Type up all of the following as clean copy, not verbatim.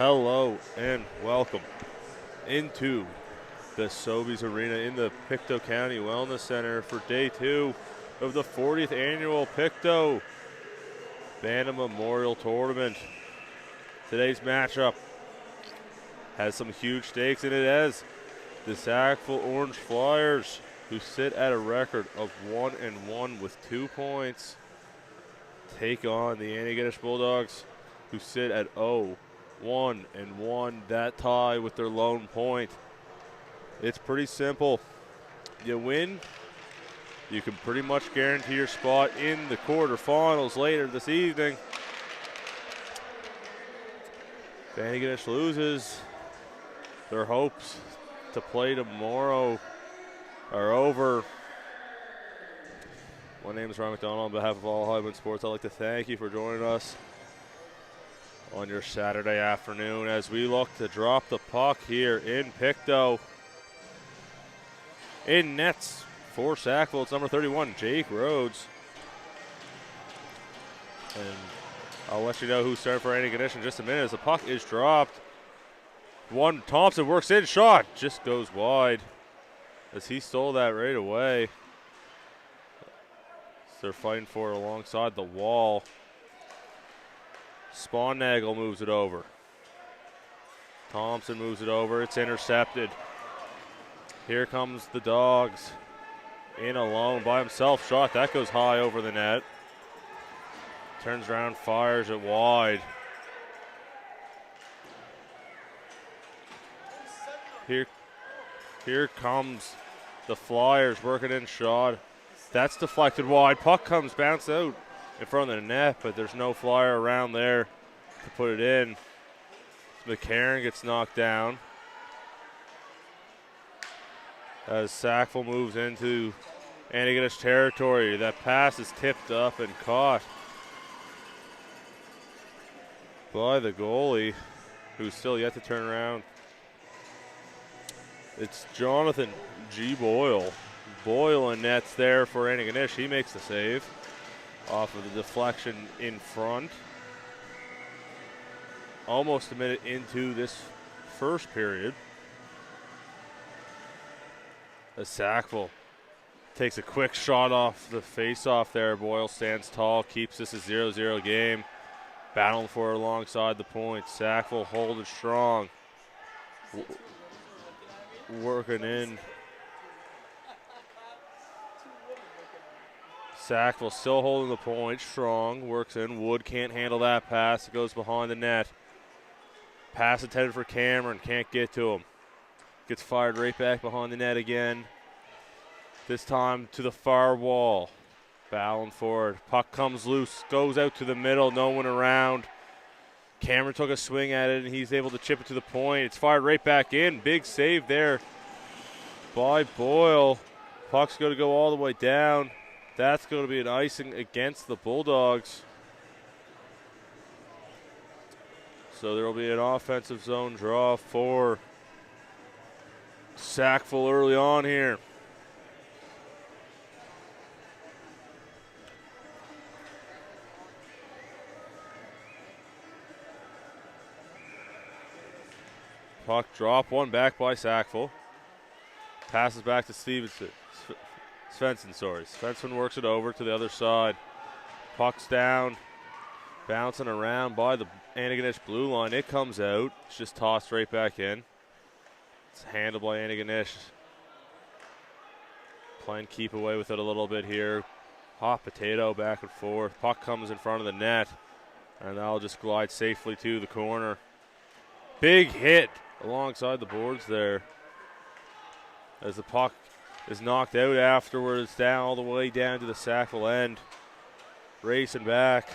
Hello and welcome into the Sobeys Arena in the Pictou County Wellness Center for day 2 of the 40th annual Pictou Bantam Memorial Tournament. Today's matchup has some huge stakes in it as the Sackville Orange Flyers, who sit at a record of 1-1 with 2 points, take on the Antigonish Bulldogs, who sit at 0-1, that tie with their lone point. It's pretty simple. You win, you can pretty much guarantee your spot in the quarterfinals later this evening. If Antigonish loses, their hopes to play tomorrow are over. My name is Ryan McDonald. On behalf of all Highland Sports, I'd like to thank you for joining us on your Saturday afternoon as we look to drop the puck here in Pictou. In nets for Sackville, it's number 31, Jake Rhodes. And I'll let you know who's starting for Antigonish in just a minute as the puck is dropped. Thompson works in, shot just goes wide as he stole that right away. So they're fighting for it alongside the wall. Spawnnagel moves it over. Thompson moves it over. It's intercepted. Here comes the Dogs. In alone by himself. Shot. That goes high over the net. Turns around, fires it wide. Here comes the Flyers working in shot. That's deflected wide. Puck comes bounce out in front of the net, but there's no Flyer around there to put it in. McCarron gets knocked down as Sackville moves into Antigonish territory. That pass is tipped up and caught by the goalie, who's still yet to turn around. It's Jonathan G. Boyle. Boyle in nets there for Antigonish. He makes the save off of the deflection in front. Almost a minute into this first period. As Sackville takes a quick shot off the face-off there. Boyle stands tall, keeps this a 0-0 game. Battling for it alongside the point. Sackville holding strong. Working in. Sackville still holding the point, strong, works in. Wood can't handle that pass. It goes behind the net. Pass intended for Cameron, can't get to him. Gets fired right back behind the net again. This time to the far wall. Battling for it. Puck comes loose, goes out to the middle, no one around. Cameron took a swing at it, and he's able to chip it to the point. It's fired right back in. Big save there by Boyle. Puck's going to go all the way down. That's going to be an icing against the Bulldogs. So there will be an offensive zone draw for Sackville early on here. Puck drop, one back by Sackville. Passes back to Svensson. Svensson works it over to the other side. Puck's down, bouncing around by the Antigonish blue line. It comes out. It's just tossed right back in. It's handled by Antigonish. Playing keep away with it a little bit here. Hot potato back and forth. Puck comes in front of the net, and that'll just glide safely to the corner. Big hit alongside the boards there as the puck is knocked out afterwards, down all the way down to the Sackville end. Racing back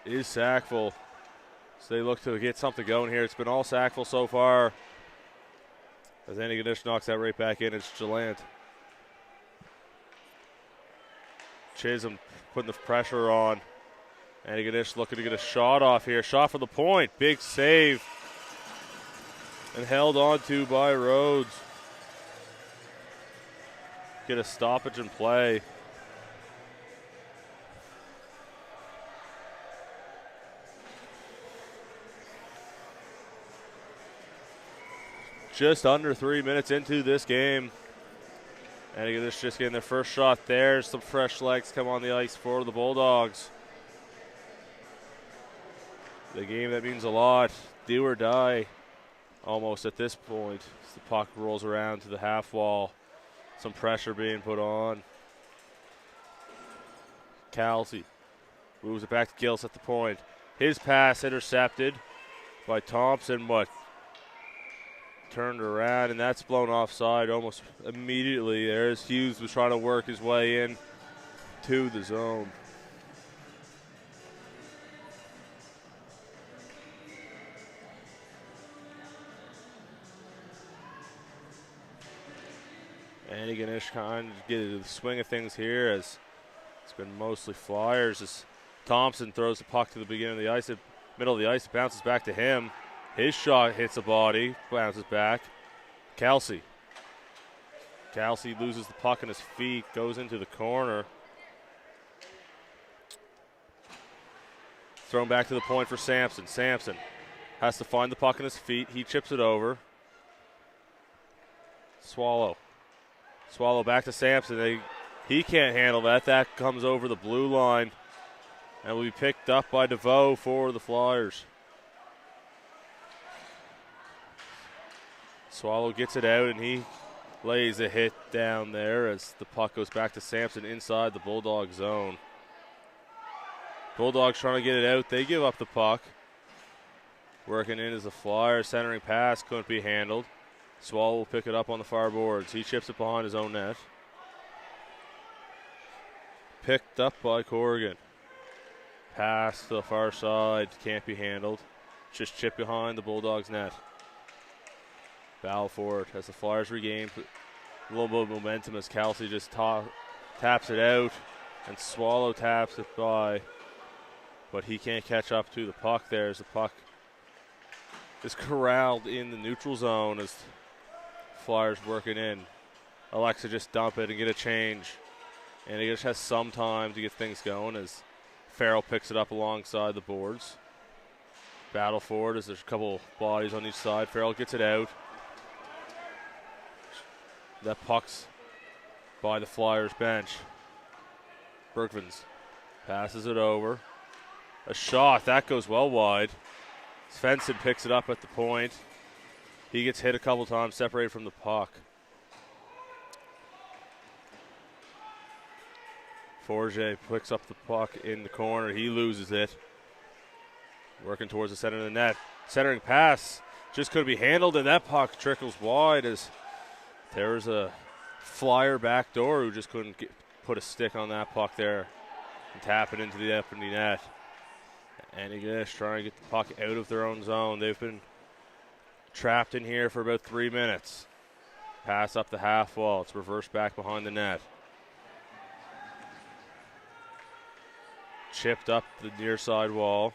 is Sackville. So they look to get something going here. It's been all Sackville so far. As Antigonish knocks that right back in, it's Gallant. Chisholm putting the pressure on. Antigonish looking to get a shot off here. Shot for the point. Big save. And held on to by Rhodes. Get a stoppage in play. just under 3 minutes into this game. Antigonish just getting their first shot there. Some fresh legs come on the ice for the Bulldogs. The game that means a lot. Do or die almost at this point. As the puck rolls around to the half wall. Some pressure being put on. Kelsey moves it back to Gillis at the point. His pass intercepted by Thompson, but turned around, and that's blown offside almost immediately. There's Hughes was trying to work his way in to the zone. Antigonish kind of get into the swing of things here, as it's been mostly Flyers. As Thompson throws the puck to the beginning of the ice, middle of the ice, it bounces back to him. His shot hits the body, bounces back. Kelsey loses the puck in his feet, goes into the corner. Thrown back to the point for Sampson. Sampson has to find the puck in his feet. He chips it over. Swallow back to Sampson. He can't handle that. That comes over the blue line and will be picked up by DeVoe for the Flyers. Swallow gets it out, and he lays a hit down there as the puck goes back to Sampson inside the Bulldog zone. Bulldogs trying to get it out. They give up the puck. Working in as the Flyers. Centering pass couldn't be handled. Swallow will pick it up on the far boards. He chips it behind his own net. Picked up by Corrigan. Pass to the far side. Can't be handled. Just chipped behind the Bulldogs net. Battle for it as the Flyers regain a little bit of momentum as Kelsey just taps it out, and Swallow taps it by, but he can't catch up to the puck there as the puck is corralled in the neutral zone as Flyers working in. Alexa just dump it and get a change, and he just has some time to get things going as Farrell picks it up alongside the boards. Battle for it as there's a couple bodies on each side. Farrell gets it out. That puck's by the Flyers bench. Bergvins passes it over. A shot, that goes well wide. Svensson picks it up at the point. He gets hit a couple times, separated from the puck. Forget picks up the puck in the corner. He loses it. Working towards the center of the net. Centering pass just couldn't be handled, and that puck trickles wide as there's a Flyer back door who just couldn't put a stick on that puck there and tap it into the empty net. Antigonish trying to get the puck out of their own zone. They've been trapped in here for about 3 minutes. Pass up the half wall. It's reversed back behind the net. Chipped up the near side wall.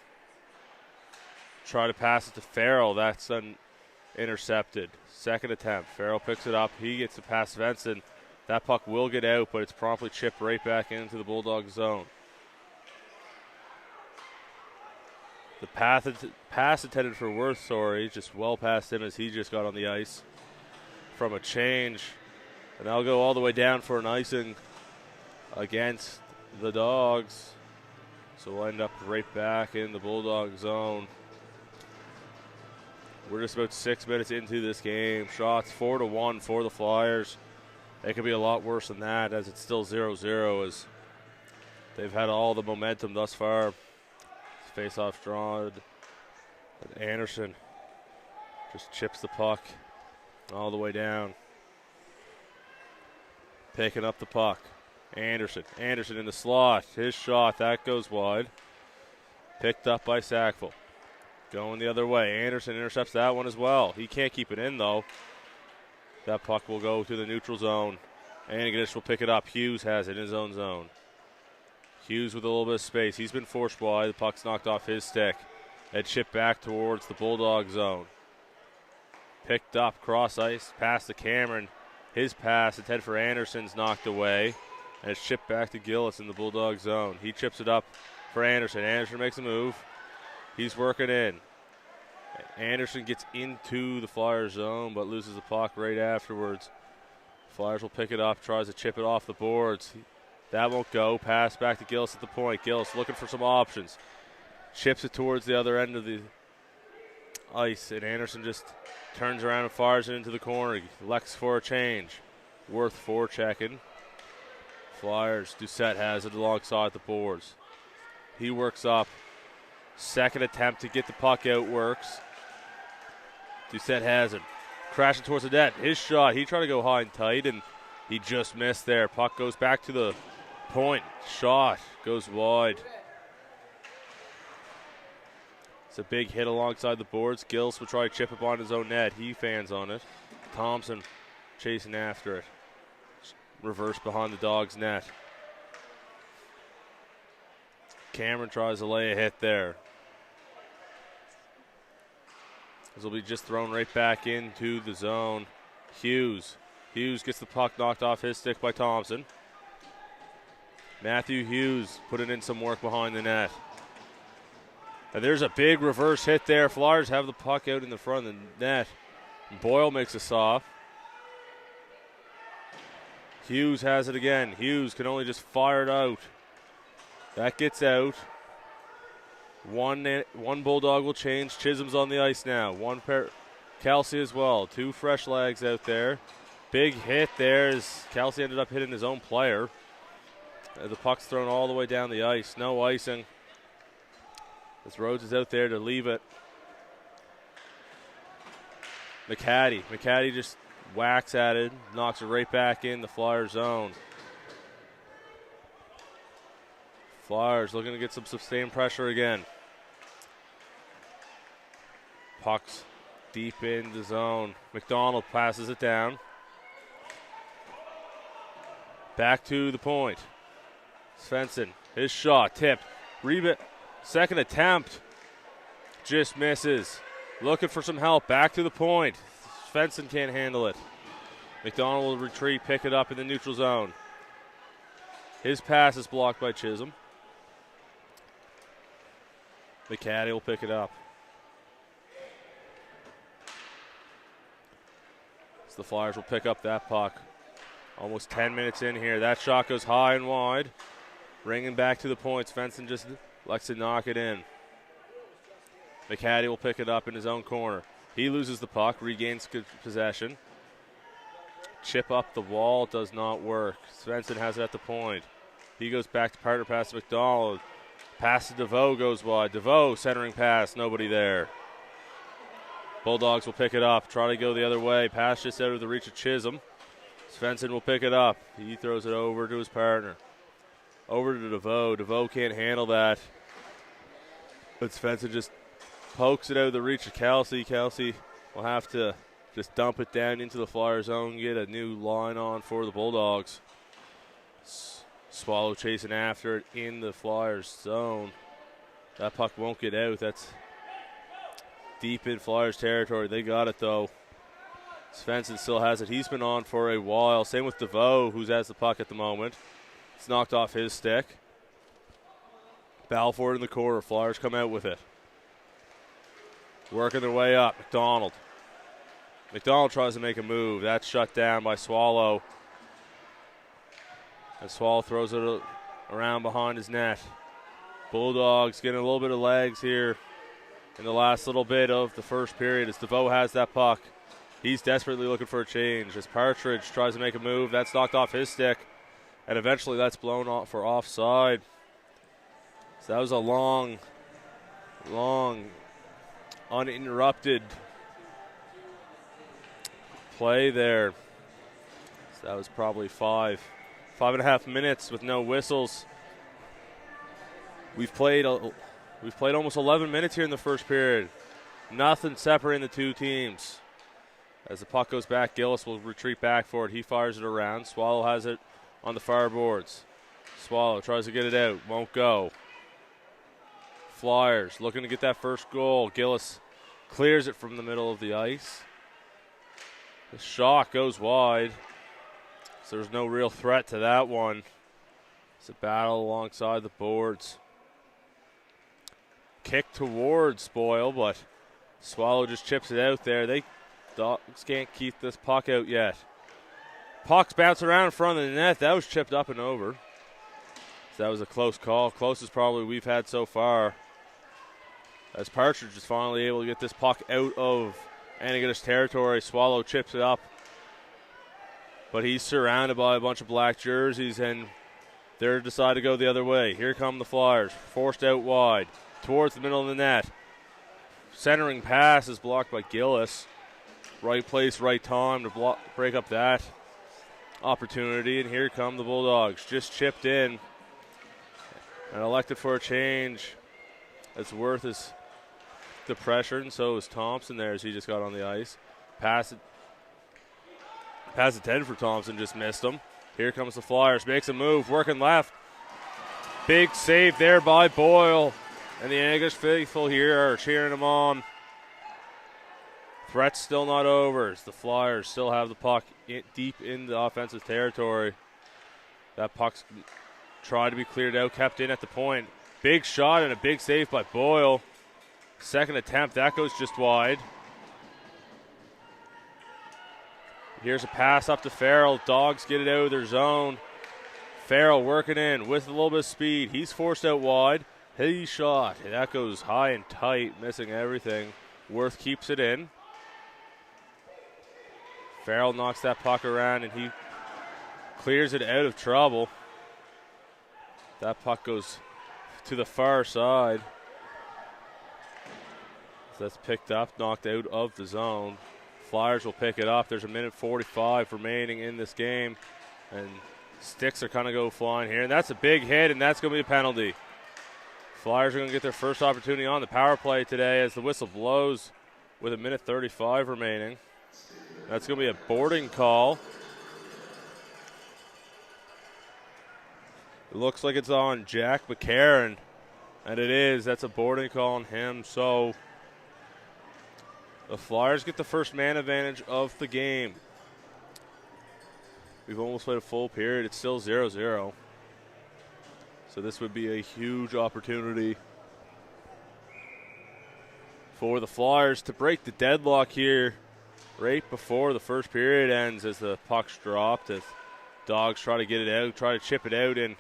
Try to pass it to Farrell. That's intercepted. Second attempt. Farrell picks it up. He gets to pass Svensson. That puck will get out, but it's promptly chipped right back into the Bulldog zone. The pass intended for Worth, just well past him as he just got on the ice from a change. And they'll go all the way down for an icing against the Dogs. So we'll end up right back in the Bulldog zone. We're just about 6 minutes into this game. Shots 4-1 for the Flyers. It could be a lot worse than that as it's still 0-0 as they've had all the momentum thus far. Face-off drawn. And Anderson just chips the puck all the way down. Picking up the puck. Anderson in the slot. His shot, that goes wide. Picked up by Sackville. Going the other way. Anderson intercepts that one as well. He can't keep it in, though. That puck will go to the neutral zone. Antigonish will pick it up. Hughes has it in his own zone. Hughes with a little bit of space. He's been forced wide. The puck's knocked off his stick. And chipped back towards the Bulldog zone. Picked up cross ice. Pass to Cameron. His pass intended for Anderson's knocked away. And it's chipped back to Gillis in the Bulldog zone. He chips it up for Anderson. Anderson makes a move. He's working in. Anderson gets into the Flyers zone but loses the puck right afterwards. Flyers will pick it up, tries to chip it off the boards. That won't go. Pass back to Gillis at the point. Gillis looking for some options. Chips it towards the other end of the ice, and Anderson just turns around and fires it into the corner. Lex for a change. Worth forechecking. Flyers, Doucette has it alongside the boards. He works up. Second attempt to get the puck out works. Doucette has it. Crashing towards the net. His shot, he tried to go high and tight, and he just missed there. Puck goes back to the point. Shot goes wide. It's a big hit alongside the boards. Gills will try to chip it on his own net. He fans on it. Thompson chasing after it. Reverse behind the Dogs' net. Cameron tries to lay a hit there. This will be just thrown right back into the zone. Hughes gets the puck knocked off his stick by Thompson. Matthew Hughes putting in some work behind the net. And there's a big reverse hit there. Flyers have the puck out in the front of the net. Boyle makes a stop. Hughes has it again. Hughes can only just fire it out. That gets out. One Bulldog will change. Chisholm's on the ice now. One pair. Kelsey as well. Two fresh legs out there. Big hit there as Kelsey ended up hitting his own player. The puck's thrown all the way down the ice. No icing. As Rhodes is out there to leave it. McCaddy just whacks at it. Knocks it right back in the Flyers zone. Flyers looking to get some sustained pressure again. Puck's deep in the zone. McDonald passes it down. Back to the point. Svensson, his shot, tipped. Rebound, second attempt. Just misses. Looking for some help. Back to the point. Svensson can't handle it. McDonald will retreat, pick it up in the neutral zone. His pass is blocked by Chisholm. McCaddy will pick it up. So the Flyers will pick up that puck. Almost 10 minutes in here. That shot goes high and wide. Ringing back to the point. Svensson just likes to knock it in. McCaddy will pick it up in his own corner. He loses the puck, regains possession. Chip up the wall, does not work. Svensson has it at the point. He goes back to partner pass to McDonald. Pass to DeVoe goes wide. DeVoe centering pass, nobody there. Bulldogs will pick it up, try to go the other way. Pass just out of the reach of Chisholm. Svensson will pick it up. He throws it over to his partner. Over to DeVoe. DeVoe can't handle that. But Svensson just pokes it out of the reach of Kelsey. Kelsey will have to just dump it down into the Flyer zone, get a new line on for the Bulldogs. Swallow chasing after it in the Flyers zone. That puck won't get out. That's deep in Flyers territory. They got it, though. Svensson still has it. He's been on for a while. Same with DeVoe, who has the puck at the moment. It's knocked off his stick. Balfour in the corner. Flyers come out with it. Working their way up. McDonald. McDonald tries to make a move. That's shut down by Swallow. And Swallow throws it around behind his net. Bulldogs getting a little bit of legs here in the last little bit of the first period as DeVoe has that puck. He's desperately looking for a change as Partridge tries to make a move. That's knocked off his stick. And eventually that's blown off for offside. So that was a long, uninterrupted play there. So that was probably 5.5 minutes with no whistles. We've played almost 11 minutes here in the first period. Nothing separating the two teams. As the puck goes back, Gillis will retreat back for it. He fires it around. Swallow has it on the far boards. Swallow tries to get it out. Won't go. Flyers looking to get that first goal. Gillis clears it from the middle of the ice. The shot goes wide. So there's no real threat to that one. It's a battle alongside the boards. Kick towards Boyle, but Swallow just chips it out there. Dogs can't keep this puck out yet. Puck's bouncing around in front of the net. That was chipped up and over. So that was a close call. Closest probably we've had so far. As Partridge is finally able to get this puck out of Antigonish territory. Swallow chips it up. But he's surrounded by a bunch of black jerseys, and they're decided to go the other way. Here come the Flyers. Forced out wide. Towards the middle of the net. Centering pass is blocked by Gillis. Right place, right time to break up that opportunity. And here come the Bulldogs. Just chipped in and elected for a change. As Worth is the pressure, and so is Thompson there as he just got on the ice. Pass intended for Thompson, just missed him. Here comes the Flyers. Makes a move, working left. Big save there by Boyle. And the Antigonish faithful here are cheering him on. Threat's still not over as the Flyers still have the puck deep in the offensive territory. That puck's tried to be cleared out, kept in at the point. Big shot and a big save by Boyle. Second attempt, that goes just wide. Here's a pass up to Farrell. Dogs get it out of their zone. Farrell working in with a little bit of speed. He's forced out wide. He shot. That goes high and tight, missing everything. Worth keeps it in. Farrell knocks that puck around, and he clears it out of trouble. That puck goes to the far side. So that's picked up, knocked out of the zone. Flyers will pick it up. There's a minute 45 remaining in this game. And sticks are going to go flying here. And that's a big hit, and that's going to be a penalty. Flyers are going to get their first opportunity on the power play today as the whistle blows with a minute 35 remaining. That's going to be a boarding call. It looks like it's on Jack McCarron, and it is. That's a boarding call on him. So the Flyers get the first man advantage of the game. We've almost played a full period. It's still 0-0. So this would be a huge opportunity for the Flyers to break the deadlock here right before the first period ends as the puck's dropped. As Dogs try to get it out, try to chip it out, and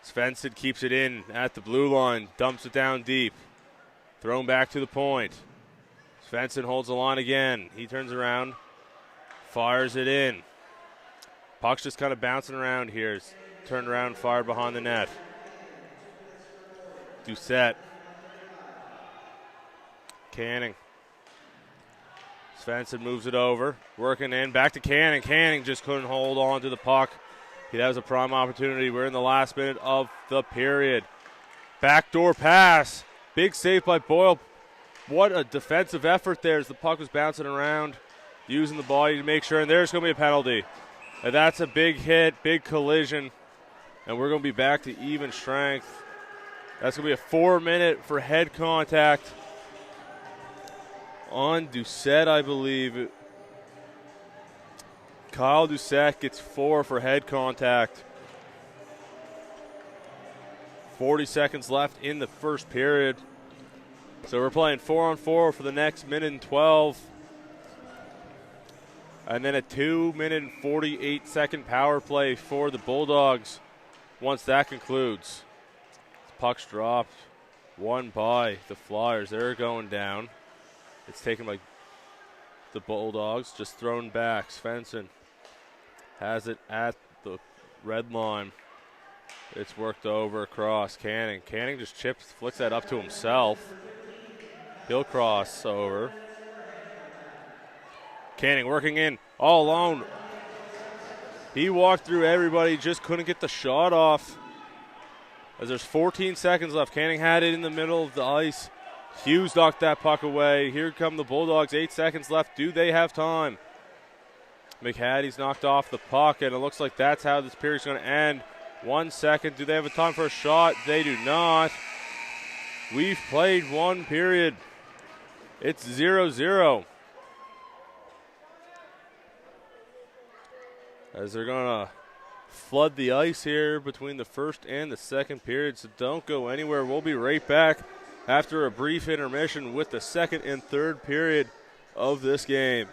Svensson keeps it in at the blue line, dumps it down deep. Thrown back to the point. Svensson holds the line again. He turns around, fires it in. Puck's just kind of bouncing around here. It's turned around, fired behind the net. Doucette. Canning. Svensson moves it over. Working in. Back to Canning. Canning just couldn't hold on to the puck. That was a prime opportunity. We're in the last minute of the period. Backdoor pass. Big save by Boyle. What a defensive effort there as the puck was bouncing around. Using the body to make sure. And there's going to be a penalty. And that's a big hit. Big collision. And we're going to be back to even strength. That's going to be a 4-minute for head contact on Doucette, I believe. Kyle Doucette gets 4 for head contact. 40 seconds left in the first period. So we're playing 4-on-4 for the next minute and 12. And then a 2-minute and 48-second power play for the Bulldogs once that concludes. Puck's dropped. Won by the Flyers. They're going down. It's taken by the Bulldogs. Just thrown back. Svensson has it at the red line. It's worked over across. Canning. Canning just flicks that up to himself. He'll cross over. Canning working in all alone. He walked through everybody, just couldn't get the shot off. As there's 14 seconds left. Canning had it in the middle of the ice. Hughes knocked that puck away. Here come the Bulldogs. 8 seconds left. Do they have time? McHatty's knocked off the puck, and it looks like that's how this period's going to end. 1 second. Do they have a time for a shot? They do not. We've played one period. It's 0-0. As they're going to flood the ice here between the first and the second period, so don't go anywhere. We'll be right back after a brief intermission with the second and third period of this game.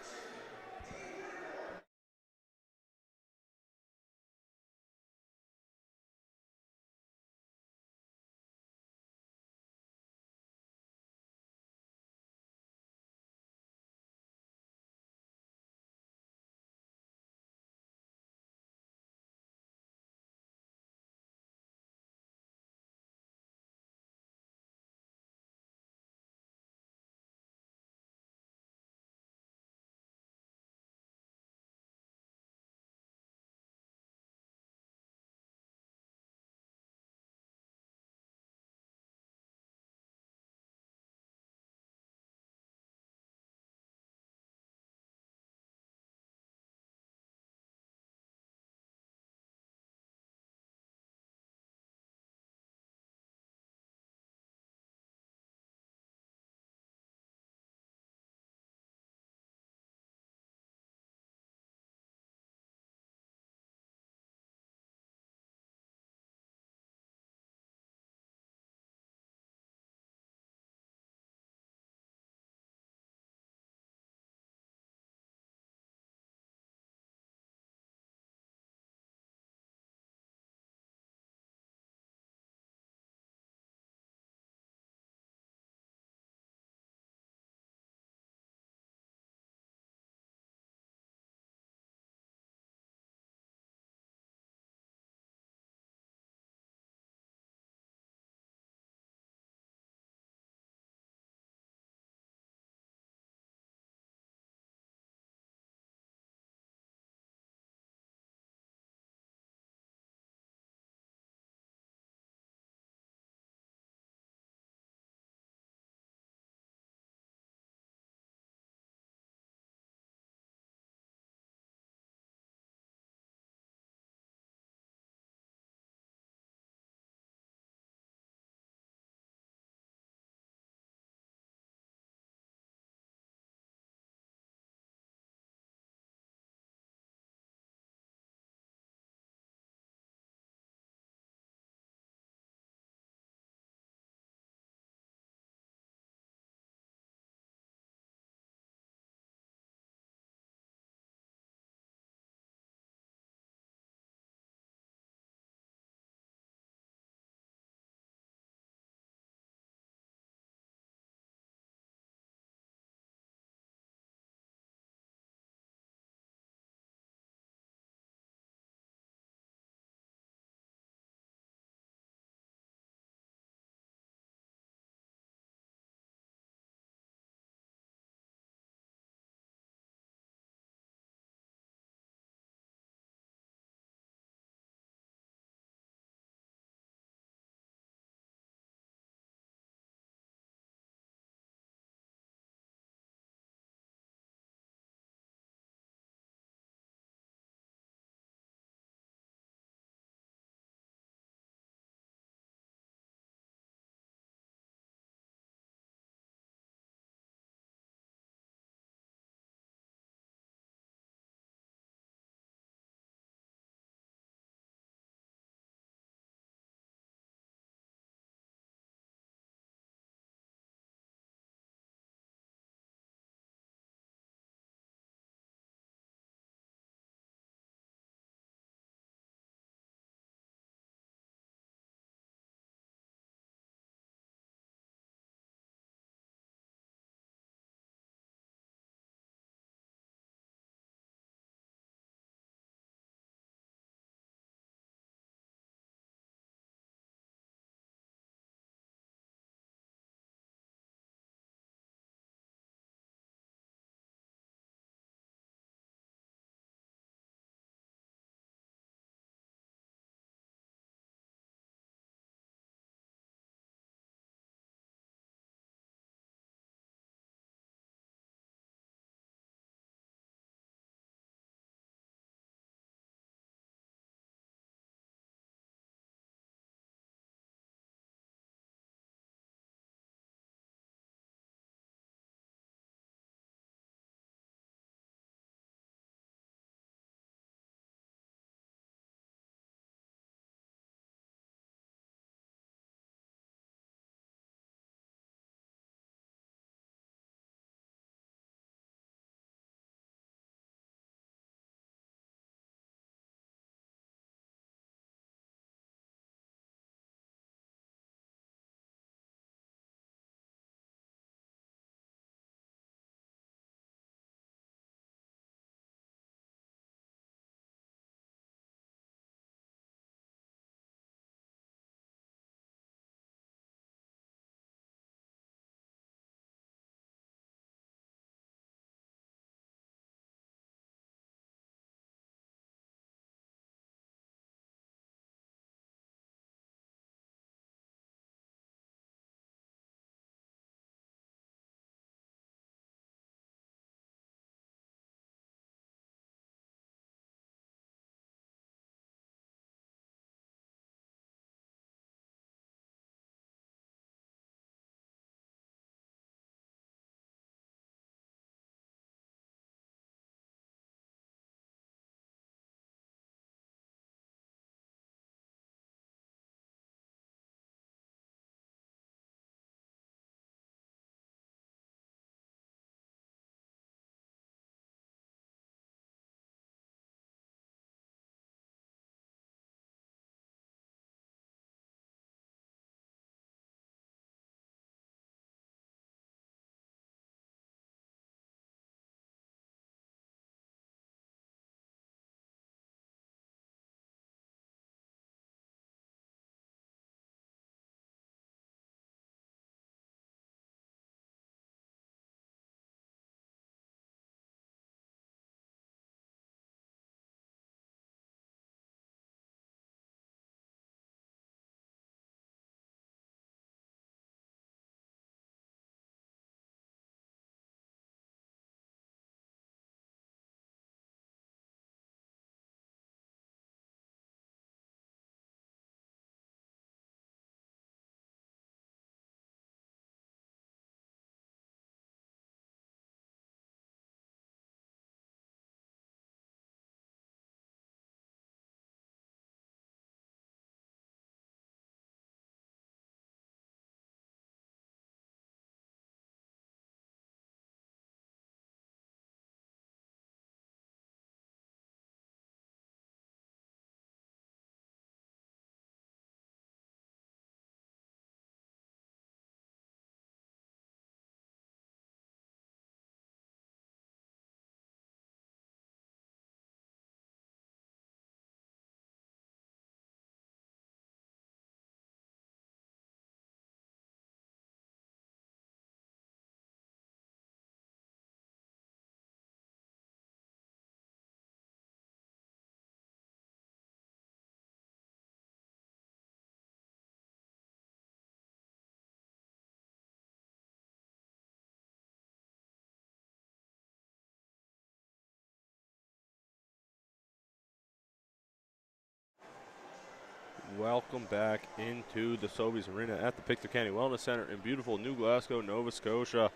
welcome back into the Sobeys Arena at the Pictou County Wellness Center in beautiful New Glasgow, Nova Scotia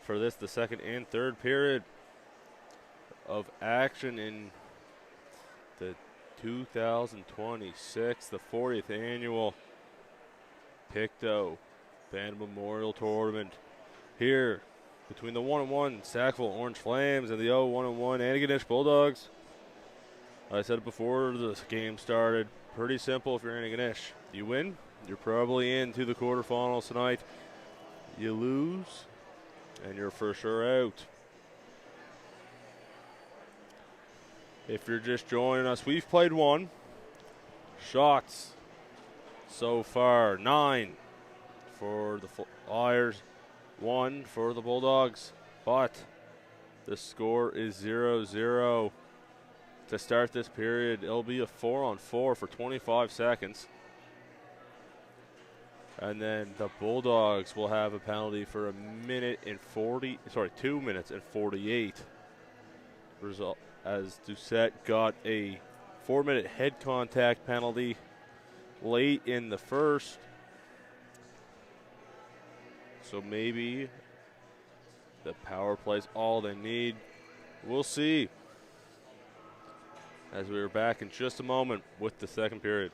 for this, the second and third period of action in the 2026, the 40th annual Pictou Band Memorial Tournament here between the 1-1 Sackville Orange Flames and the 0-1-1 Antigonish Bulldogs. I said it before the game started, pretty simple if you're Antigonish. You win, you're probably into the quarterfinals tonight. You lose, and you're for sure out. If you're just joining us, we've played one. Shots so far, 9 for the Flyers, 1 for the Bulldogs, but the score is 0-0. To start this period, it'll be a 4-on-4 for 25 seconds. And then the Bulldogs will have a penalty for 2 minutes and 48. Result as Doucette got a 4-minute head contact penalty late in the first. So maybe the power play's all they need. We'll see. As we are back in just a moment with the second period.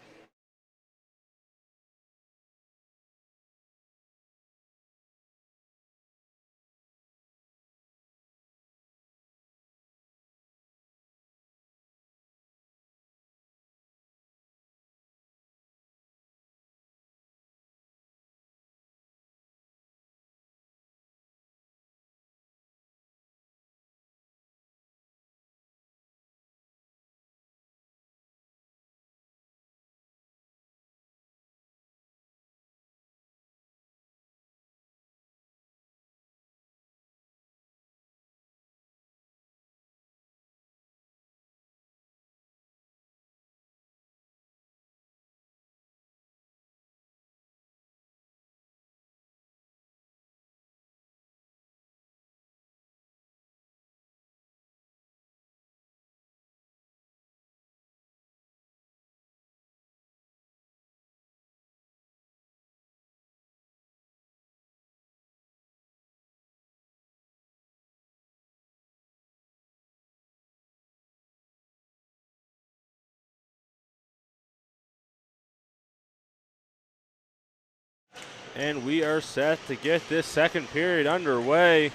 And we are set to get this second period underway.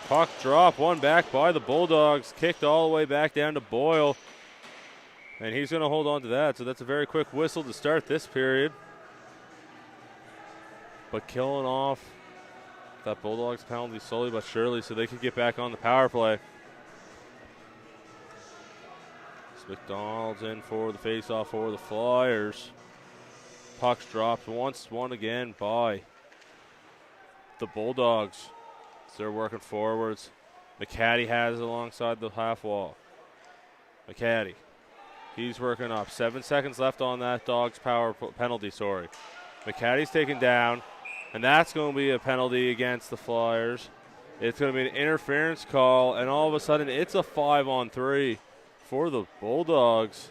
Puck drop, one back by the Bulldogs, kicked all the way back down to Boyle. And he's going to hold on to that, so that's a very quick whistle to start this period. But killing off that Bulldogs penalty slowly but surely so they could get back on the power play. McDonald's in for the faceoff for the Flyers. Puck's dropped once, one again by the Bulldogs. So they're working forwards. McCaddy has it alongside the half wall. McCaddy, he's working up. 7 seconds left on that Dogs power penalty, McCaddy's taken down, and that's going to be a penalty against the Flyers. It's going to be an interference call, and all of a sudden it's a 5-on-3 for the Bulldogs.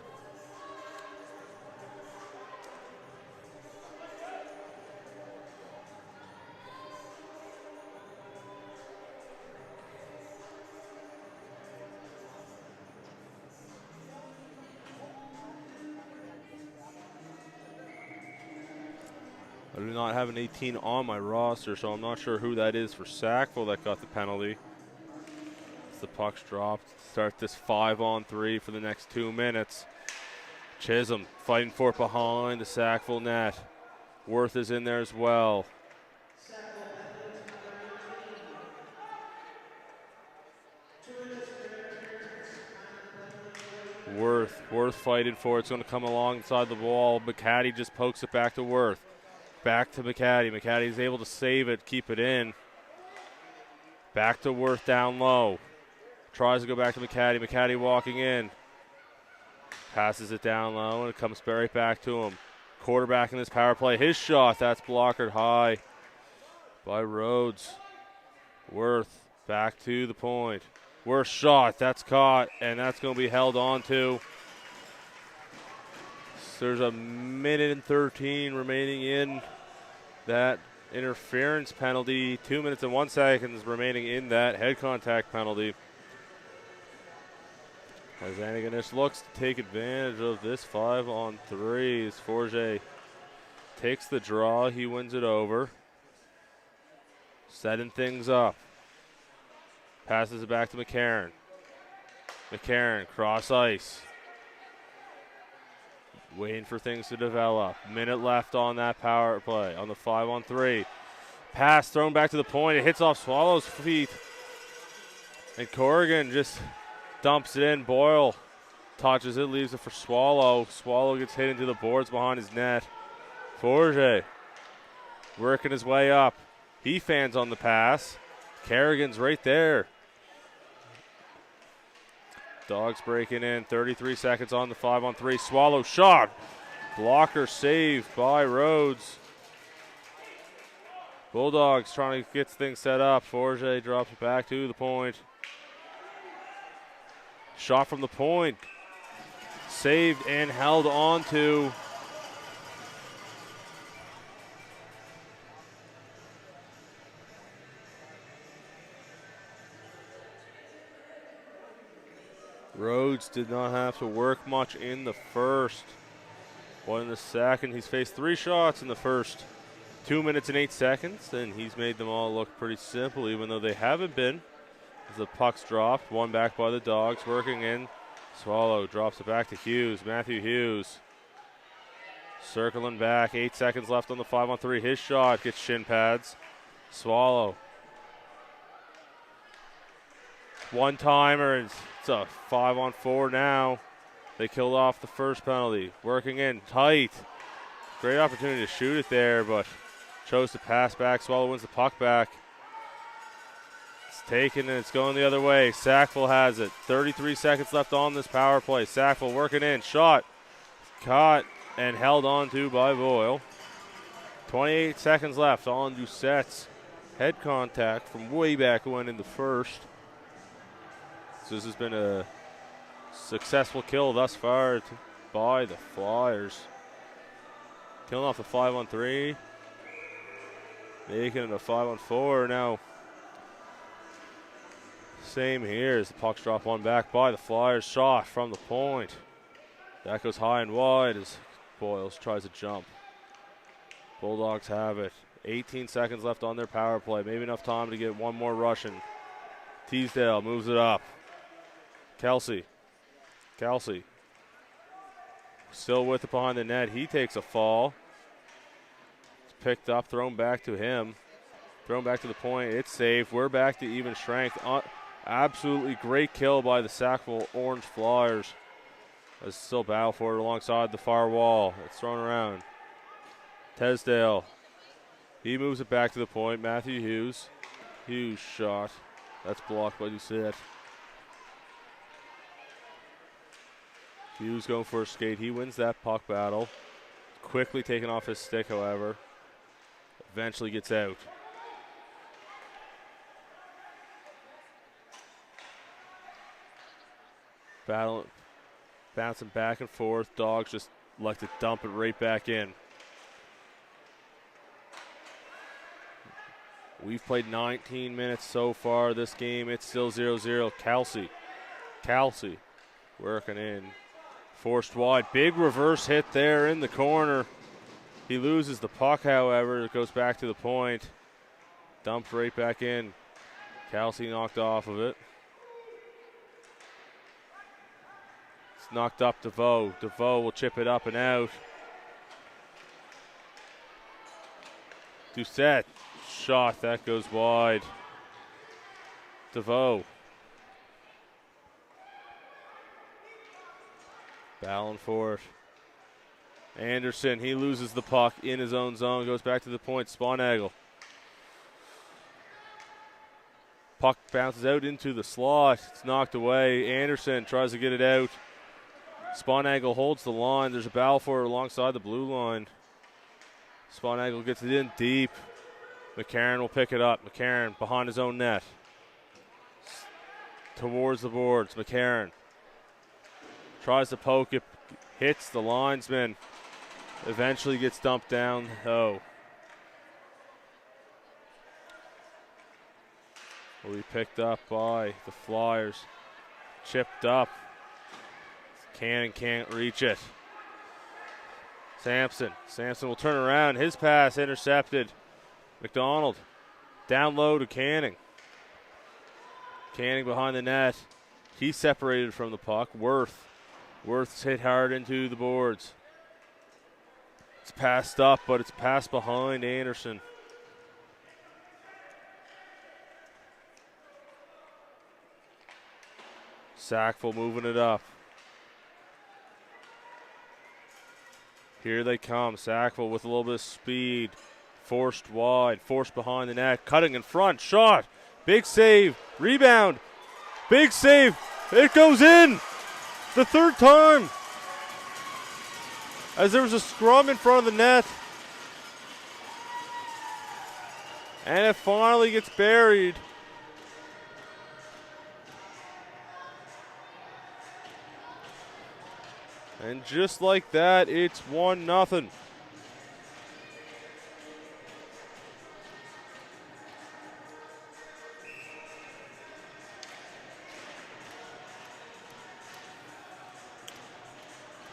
I do not have an 18 on my roster, so I'm not sure who that is for Sackville that got the penalty. As the puck's dropped. Start this 5-on-3 for the next 2 minutes. Chisholm fighting for it behind the Sackville net. Worth is in there as well. Worth fighting for it. It's going to come alongside the wall. McCaddy just pokes it back to Worth. Back to McCaddy. McCaddy's able to save it, keep it in. Back to Worth down low. Tries to go back to McCaddy. McCaddy walking in. Passes it down low, and it comes right back to him. Quarterback in this power play. His shot, that's blockered high by Rhodes. Worth back to the point. Worth shot, that's caught, and that's going to be held on to. There's a minute and 13 remaining in that interference penalty. 2 minutes and 1 second remaining in that head contact penalty. As Antigonish looks to take advantage of this 5-on-3 as Forget takes the draw. He wins it over. Setting things up. Passes it back to McCarron. McCarron, cross ice. Waiting for things to develop. Minute left on that power play on the 5-on-3. Pass thrown back to the point. It hits off Swallow's feet. And Corrigan just dumps it in. Boyle touches it, leaves it for Swallow. Swallow gets hit into the boards behind his net. Forget working his way up. He fans on the pass. Kerrigan's right there. Dogs breaking in. 33 seconds on the 5-on-3. Swallow shot. Blocker save by Rhodes. Bulldogs trying to get things set up. Forget drops it back to the point. Shot from the point. Saved and held on to. Rhodes did not have to work much in the first. One in the second. He's faced 3 shots in the first 2 minutes and 8 seconds, and he's made them all look pretty simple, even though they haven't been. As the puck's dropped, one back by the Dogs, working in. Swallow drops it back to Hughes. Matthew Hughes circling back. 8 seconds left on the 5-on-3. His shot gets shin pads. Swallow. One-timer. It's a 5-on-4 now. They killed off the first penalty. Working in tight. Great opportunity to shoot it there, but chose to pass back. Swallow wins the puck back. It's taken and it's going the other way. Sackville has it. 33 seconds left on this power play. Sackville working in. Shot. Caught and held on to by Boyle. 28 seconds left on Doucette's head contact from way back when in the first. So this has been a successful kill thus far by the Flyers. Killing off the 5-on-3. Making it a 5-on-4 now. Same here as the puck's drop one back by the Flyers. Shot from the point. That goes high and wide as Boyles tries to jump. Bulldogs have it. 18 seconds left on their power play. Maybe enough time to get one more rush in. Teasdale moves it up. Kelsey. Still with it behind the net. He takes a fall. It's picked up, thrown back to him. Thrown back to the point. It's safe. We're back to even strength. Absolutely great kill by the Sackville Orange Flyers. As still battle for it alongside the far wall. It's thrown around. Tesdale. He moves it back to the point. Matthew Hughes. Hughes shot. That's blocked by Doucette. Hughes going for a skate. He wins that puck battle. Quickly taken off his stick, however. Eventually gets out. Battle, bouncing back and forth. Dogs just like to dump it right back in. We've played 19 minutes so far this game. It's still 0-0. Kelsey working in. Forced wide. Big reverse hit there in the corner. He loses the puck, however. It goes back to the point. Dumped right back in. Kelsey knocked off of it. It's knocked up DeVoe. DeVoe will chip it up and out. Doucette. Shot. That goes wide. DeVoe. Battling for it. Anderson, he loses the puck in his own zone, goes back to the point. Sponagel. Puck bounces out into the slot. It's knocked away. Anderson tries to get it out. Sponagel holds the line. There's a battle for it alongside the blue line. Sponagel gets it in deep. McCarron will pick it up. McCarron behind his own net. Towards the boards. McCarron tries to poke it. hits the linesman. Eventually gets dumped down. Oh. Will be picked up by the Flyers. Chipped up. Cannon can't reach it. Sampson will turn around. His pass intercepted. McDonald down low to Canning. Canning behind the net. He's separated from the puck. Worth's hit hard into the boards. It's passed up, but it's passed behind Anderson. Sackville moving it up. Here they come. Sackville with a little bit of speed. Forced wide. Forced behind the net. Cutting in front. Shot. Big save. Rebound. Big save. It goes in. The third time. As there was a scrum in front of the net. And it finally gets buried. And just like that, it's 1-0.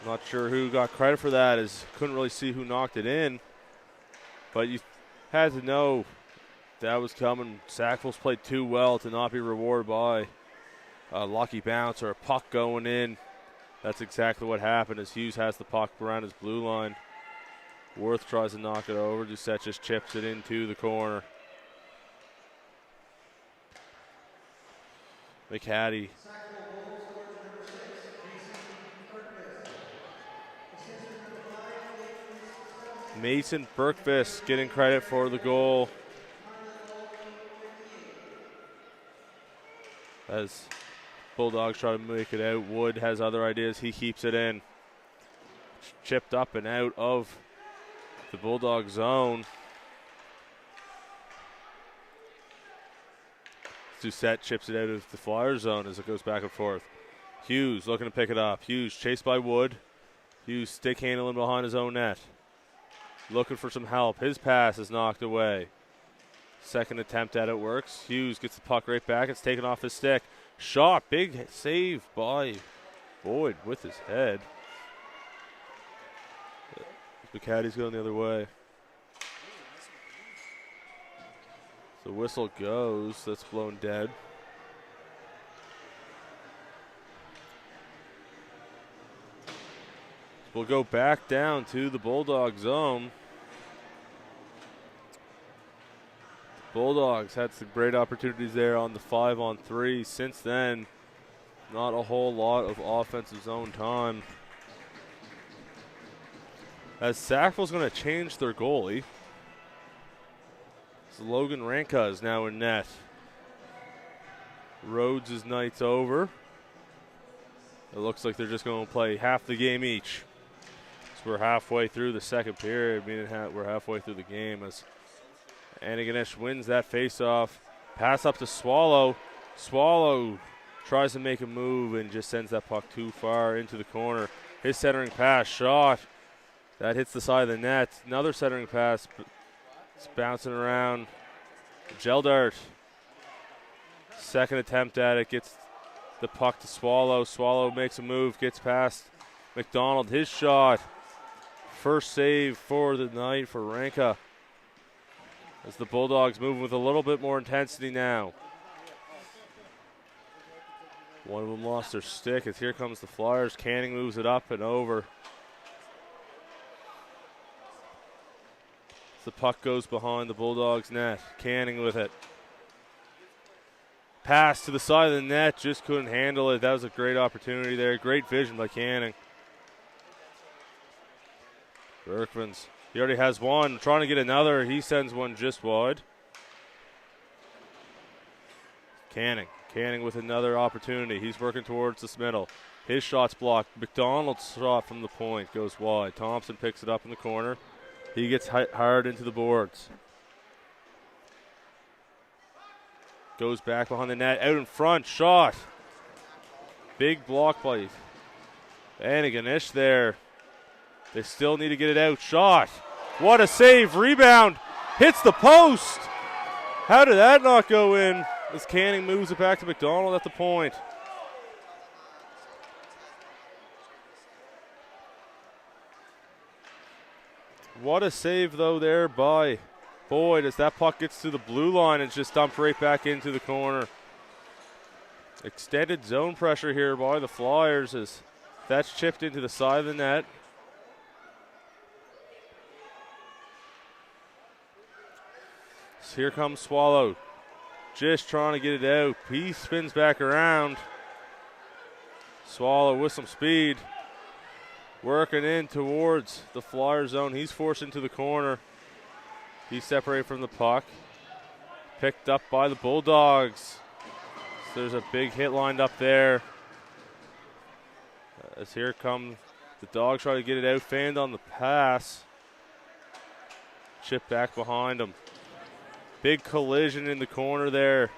Not sure who got credit for that, as couldn't really see who knocked it in. But you had to know that was coming. Sackville's played too well to not be rewarded by a lucky bounce or a puck going in. That's exactly what happened, as Hughes has the puck around his blue line. Worth tries to knock it over. Doucette just chips it into the corner. McHattie. Mason Berkvis getting credit for the goal. As Bulldogs try to make it out. Wood has other ideas. He keeps it in. Chipped up and out of the Bulldog zone. Doucette chips it out of the Flyer zone as it goes back and forth. Hughes looking to pick it up. Hughes chased by Wood. Hughes stick handling behind his own net. Looking for some help. His pass is knocked away. Second attempt at it works. Hughes gets the puck right back. It's taken off his stick. Shot. Big save by Boyd with his head. McHattie's going the other way. The whistle goes. That's blown dead. We'll go back down to the Bulldog zone. Bulldogs had some great opportunities there on the 5-on-3. Since then, not a whole lot of offensive zone time. As Sackville's going to change their goalie. So Logan Ranka is now in net. Rhodes' night's over. It looks like they're just going to play half the game each. So we're halfway through the second period, meaning we're halfway through the game as Antigonish wins that faceoff. Pass up to Swallow. Swallow tries to make a move and just sends that puck too far into the corner. His centering pass, shot. That hits the side of the net. Another centering pass. It's bouncing around. Geldart. Second attempt at it. Gets the puck to Swallow. Swallow makes a move. Gets past McDonald. His shot. First save for the night for Ranka. As the Bulldogs move with a little bit more intensity now. One of them lost their stick as here comes the Flyers. Canning moves it up and over. The puck goes behind the Bulldogs' net. Canning with it. Pass to the side of the net. Just couldn't handle it. That was a great opportunity there. Great vision by Canning. Berkmans. He already has one. Trying to get another. He sends one just wide. Canning. Canning with another opportunity. He's working towards this middle. His shot's blocked. McDonald's shot from the point goes wide. Thompson picks it up in the corner. He gets hard into the boards. Goes back behind the net. Out in front. Shot. Big block by Antigonish there. They still need to get it out. Shot. What a save. Rebound. Hits the post. How did that not go in? As Canning moves it back to McDonald at the point. What a save, though, there by Boyd as that puck gets to the blue line and it's just dumped right back into the corner. Extended zone pressure here by the Flyers as that's chipped into the side of the net. So here comes Swallow. Just trying to get it out. He spins back around. Swallow with some speed. Working in towards the Flyer zone. He's forced into the corner. He's separated from the puck. Picked up by the Bulldogs. So there's a big hit lined up there. As here come the Dogs try to get it out. Fanned on the pass. Chip back behind him. Big collision in the corner there.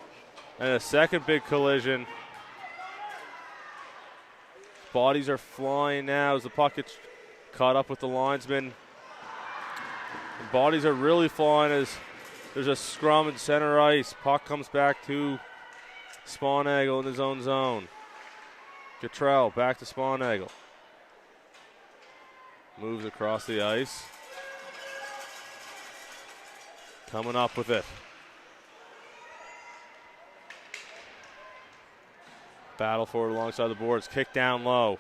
And a second big collision. Bodies are flying now as the puck gets caught up with the linesman. The bodies are really flying as there's a scrum in center ice. Puck comes back to Spawnagel in his own zone. Cottrell back to Spawnagel. Moves across the ice. Coming up with it. Battle forward alongside the boards. Kick down low.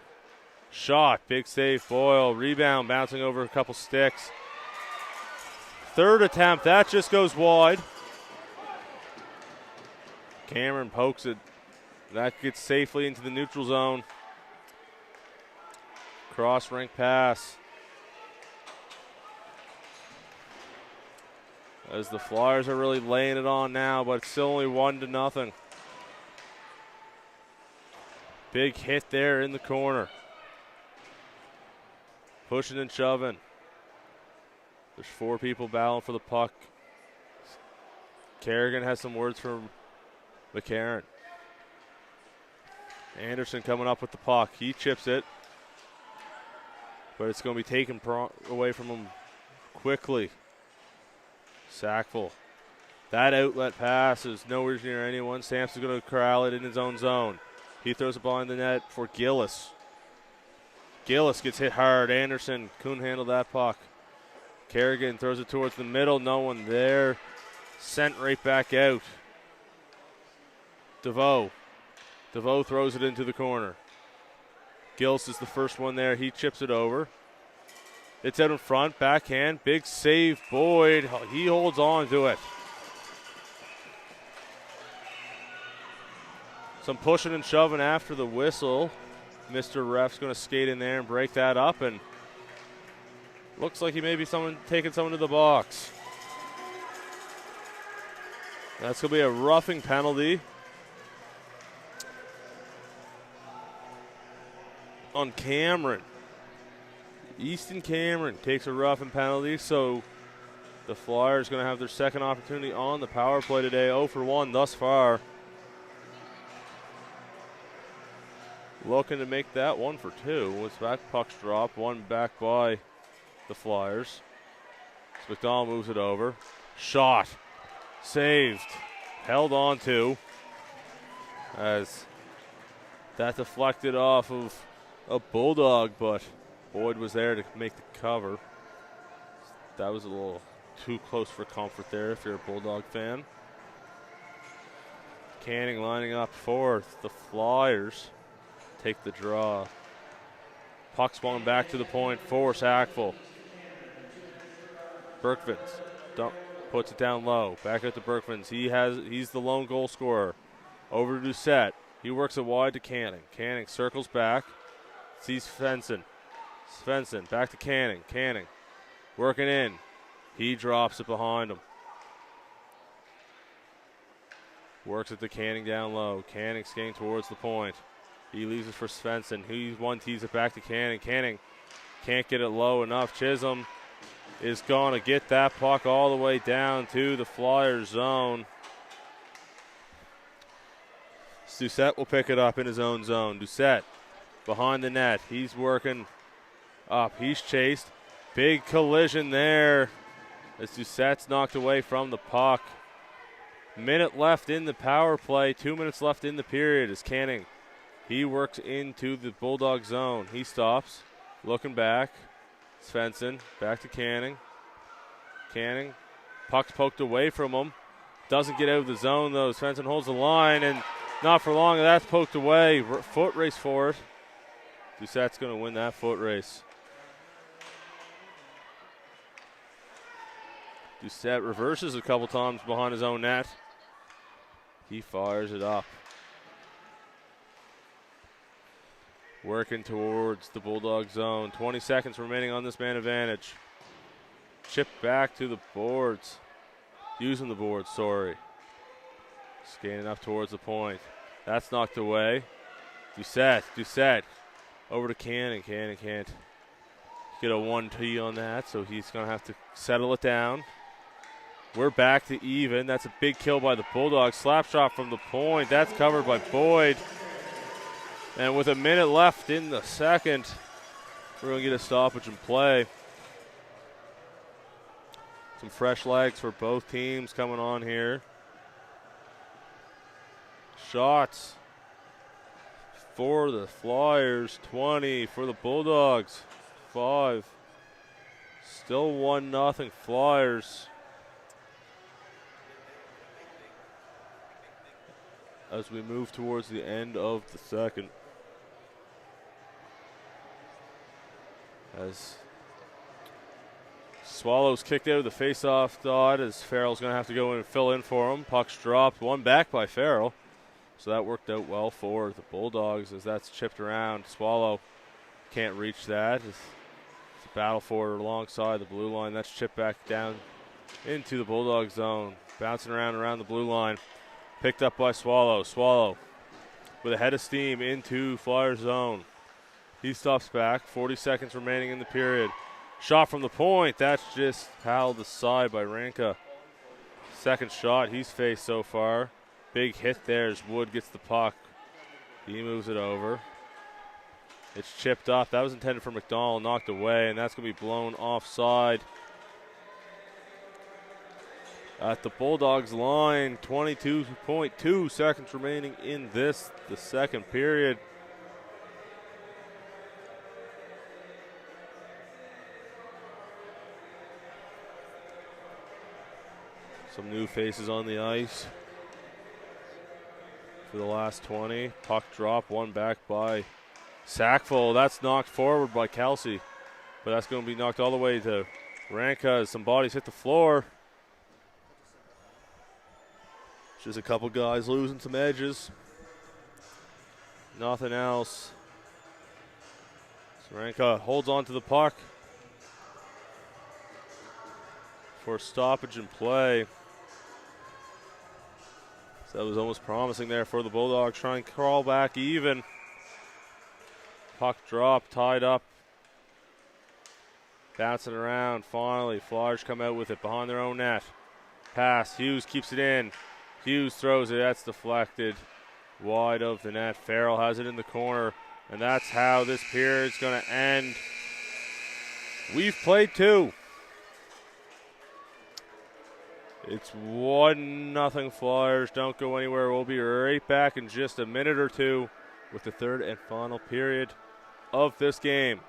Shot. Big save. Boyle. Rebound. Bouncing over a couple sticks. Third attempt. That just goes wide. Cameron pokes it. That gets safely into the neutral zone. Cross rink pass. As the Flyers are really laying it on now, but it's still only 1-0. Big hit there in the corner. Pushing and shoving. There's 4 people battling for the puck. Kerrigan has some words for McCarron. Anderson coming up with the puck. He chips it. But it's going to be taken away from him quickly. Sackville. That outlet pass is nowhere near anyone. Stamps is going to corral it in his own zone. He throws it behind the net for Gillis. Gillis gets hit hard. Anderson couldn't handle that puck. Kerrigan throws it towards the middle. No one there. Sent right back out. DeVoe. DeVoe throws it into the corner. Gillis is the first one there. He chips it over. It's out in front. Backhand. Big save. Boyd. He holds on to it. Some pushing and shoving after the whistle. Mr. Ref's going to skate in there and break that up. And looks like he may be taking someone to the box. That's going to be a roughing penalty on Cameron. Easton Cameron takes a roughing penalty, so the Flyers going to have their second opportunity on the power play today. 0 for 1 thus far. Looking to make that 1 for 2. Once back, pucks drop. One back by the Flyers. So McDonald moves it over. Shot. Saved. Held on to. As that deflected off of a Bulldog, but Boyd was there to make the cover. That was a little too close for comfort there if you're a Bulldog fan. Canning lining up fourth. The Flyers take the draw. Puck swung back to the point for Sackville. Berkvins puts it down low. Back out to Berkvins. He's the lone goal scorer. Over to Doucette. He works it wide to Canning. Canning circles back. Sees Svensson. Svensson back to Canning. Canning working in. He drops it behind him. Works it to Canning down low. Canning skating towards the point. He leaves it for Svensson. He one-tees it back to Canning. Canning can't get it low enough. Chisholm is going to get that puck all the way down to the Flyers zone. Doucette will pick it up in his own zone. Doucette behind the net. He's working up. He's chased. Big collision there as Doucette's knocked away from the puck. Minute left in the power play. 2 minutes left in the period as Canning. He works into the Bulldog zone. He stops, looking back. Svensson back to Canning. Canning, puck's poked away from him. Doesn't get out of the zone though. Svensson holds the line and not for long. That's poked away. Foot race for it. Doucette's going to win that foot race. Doucette reverses a couple times behind his own net. He fires it up. Working towards the Bulldog zone. 20 seconds remaining on this man advantage. Chip back to the boards. Using the boards, sorry. Skating up towards the point. That's knocked away. Doucette. Over to Canning. Canning can't get a 1-T on that, so he's going to have to settle it down. We're back to even. That's a big kill by the Bulldogs. Slap shot from the point. That's covered by Boyd. And with a minute left in the second, we're going to get a stoppage in play. Some fresh legs for both teams coming on here. Shots for the Flyers, 20 for the Bulldogs, 5. Still 1-0 Flyers. As we move towards the end of the second. As Swallows kicked out of the face-off dot as Farrell's going to have to go in and fill in for him. Puck's dropped, one back by Farrell. So that worked out well for the Bulldogs as that's chipped around. Swallow can't reach that. It's a battle for it alongside the blue line. That's chipped back down into the Bulldog zone. Bouncing around the blue line. Picked up by Swallow. Swallow with a head of steam into Flyer zone. He stops back. 40 seconds remaining in the period. Shot from the point. That's just held aside by Ranka. Second shot he's faced so far. Big hit there as Wood gets the puck. He moves it over. It's chipped off. That was intended for McDonald. Knocked away, and that's going to be blown offside. At the Bulldogs line, 22.2 seconds remaining in the second period. Some new faces on the ice for the last 20. Puck drop, one back by Sackville. That's knocked forward by Kelsey, but that's going to be knocked all the way to Ranka as some bodies hit the floor. Just a couple guys losing some edges. Nothing else. Ranka holds on to the puck for stoppage and play. So that was almost promising there for the Bulldogs. Trying to crawl back even. Puck drop, tied up. Bouncing around. Finally, Flyers come out with it behind their own net. Pass. Hughes keeps it in. Hughes throws it. That's deflected wide of the net. Farrell has it in the corner. And that's how this period's going to end. We've played 2. It's 1-0 Flyers. Don't go anywhere. We'll be right back in just a minute or two with the third and final period of this game.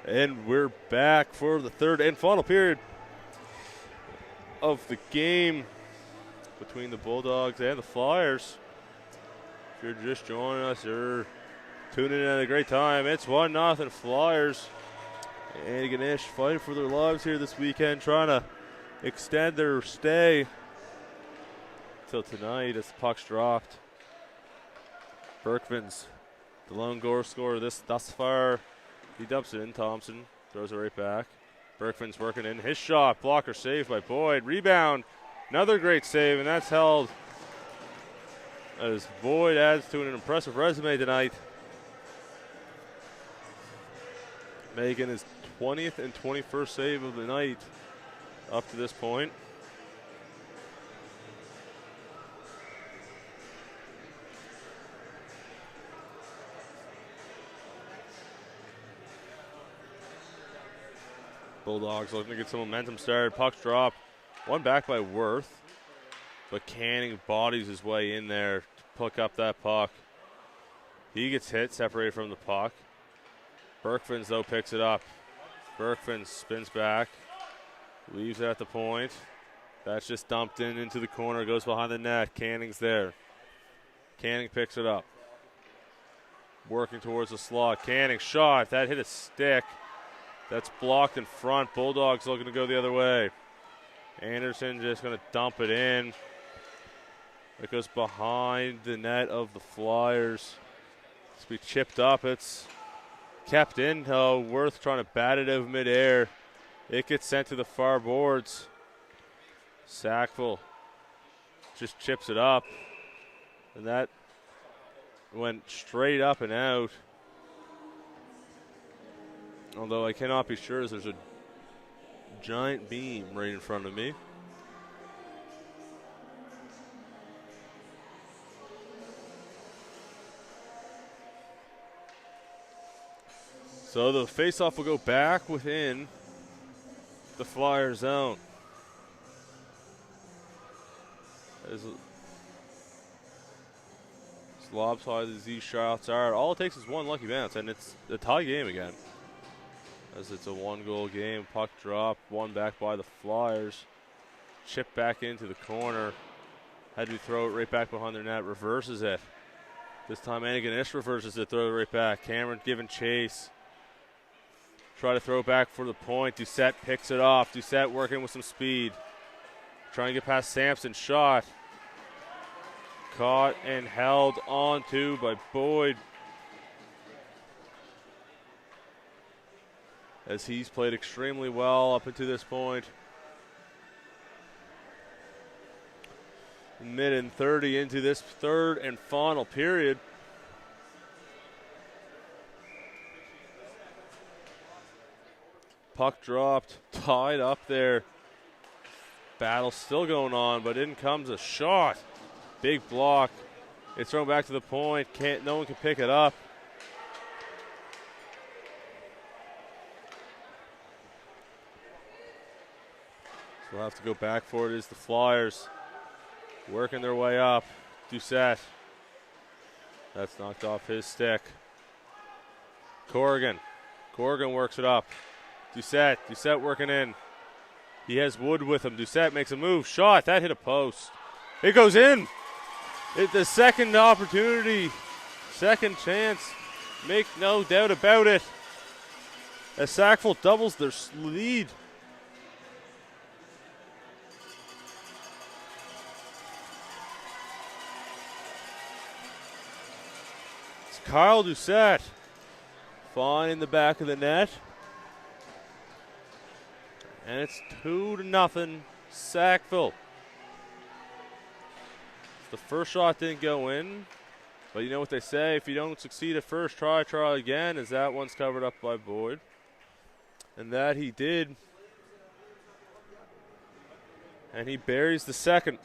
And we're back for the third and final period. of the game between the Bulldogs and the Flyers. If you're just joining us, you're tuning in at a great time. It's 1-0 Flyers. Antigonish fighting for their lives here this weekend, trying to extend their stay till tonight as the puck's dropped. Berkman's the lone goal scorer thus far. He dumps it in. Thompson throws it right back. Berkman's working in. His shot, blocker saved by Boyd. Rebound, another great save, and that's held as Boyd adds to an impressive resume tonight, making his 20th and 21st save of the night up to this point. Bulldogs looking to get some momentum started. Puck's dropped. One back by Worth, but Canning bodies his way in there to pick up that puck. He gets hit, separated from the puck. Berkfins, though, picks it up. Berkfins spins back, leaves it at the point. That's just dumped into the corner, goes behind the net. Canning's there. Canning picks it up. Working towards the slot. Canning shot. That hit a stick. That's blocked in front. Bulldogs looking to go the other way. Anderson just going to dump it in. It goes behind the net of the Flyers. It's be chipped up. It's kept in, though. Worth trying to bat it out of midair. It gets sent to the far boards. Sackville just chips it up. And that went straight up and out. Although I cannot be sure as there's a giant beam right in front of me. So the faceoff will go back within the Flyer zone. As lopsided as these shots are, all it takes is one lucky bounce, and it's a tie game again. As it's a one-goal game. Puck drop, one back by the Flyers. Chip back into the corner. Had to throw it right back behind their net. Reverses it. This time Antigonish reverses it, throw it right back. Cameron giving chase. Try to throw it back for the point. Doucette picks it off. Doucette working with some speed. Trying to get past Sampson. Shot. Caught and held onto by Boyd, as he's played extremely well up until this point. Minute and 30 into this third and final period. Puck dropped, tied up there. Battle still going on, but in comes a shot. Big block. It's thrown back to the point. No one can pick it up. We'll have to go back for it as the Flyers working their way up. Doucette. That's knocked off his stick. Corrigan works it up. Doucette working in. He has Wood with him. Doucette makes a move. Shot. That hit a post. It goes in. It's the second opportunity. Second chance. Make no doubt about it. As Sackville doubles their lead. Kyle Doucette finding the back of the net. And it's 2-0 Sackville. The first shot didn't go in, but you know what they say, if you don't succeed at first, try again, as that one's covered up by Boyd. And that he did. And he buries the second.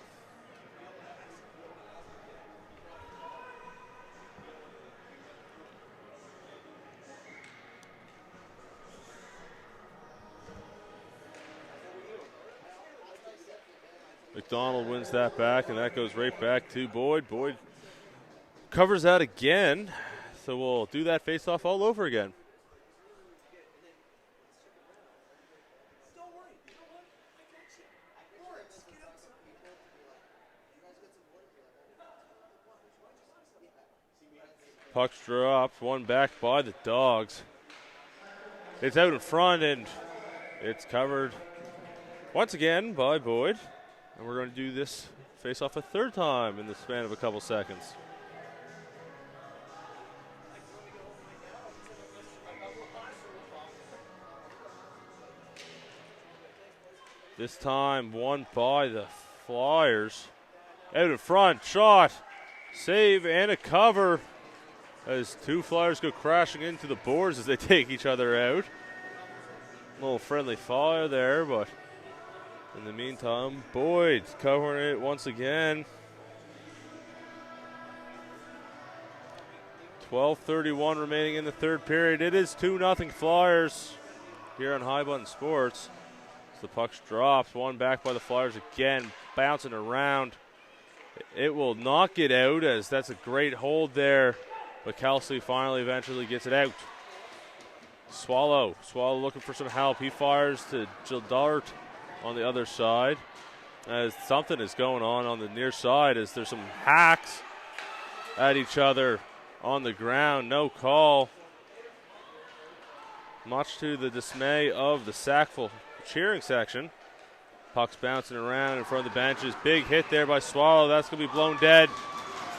McDonald wins that back, and that goes right back to Boyd. Boyd covers that again, so we'll do that face-off all over again. Puck's dropped, one back by the Dogs. It's out in front, and it's covered once again by Boyd. And we're going to do this face-off a third time in the span of a couple seconds. This time won by the Flyers. Out in front, shot, save, and a cover as two Flyers go crashing into the boards as they take each other out. A little friendly fire there, but in the meantime, Boyd covering it once again. 12:31 remaining in the third period. It is 2-0 Flyers here on High Button Sports. As the puck's dropped, one back by the Flyers again, bouncing around. It will not get out as that's a great hold there, but Kelsey finally eventually gets it out. Swallow looking for some help. He fires to Gildart on the other side as something is going on the near side as there's some hacks at each other on the ground. No call. Much to the dismay of the Sackville cheering section. Puck's bouncing around in front of the benches. Big hit there by Swallow. That's going to be blown dead.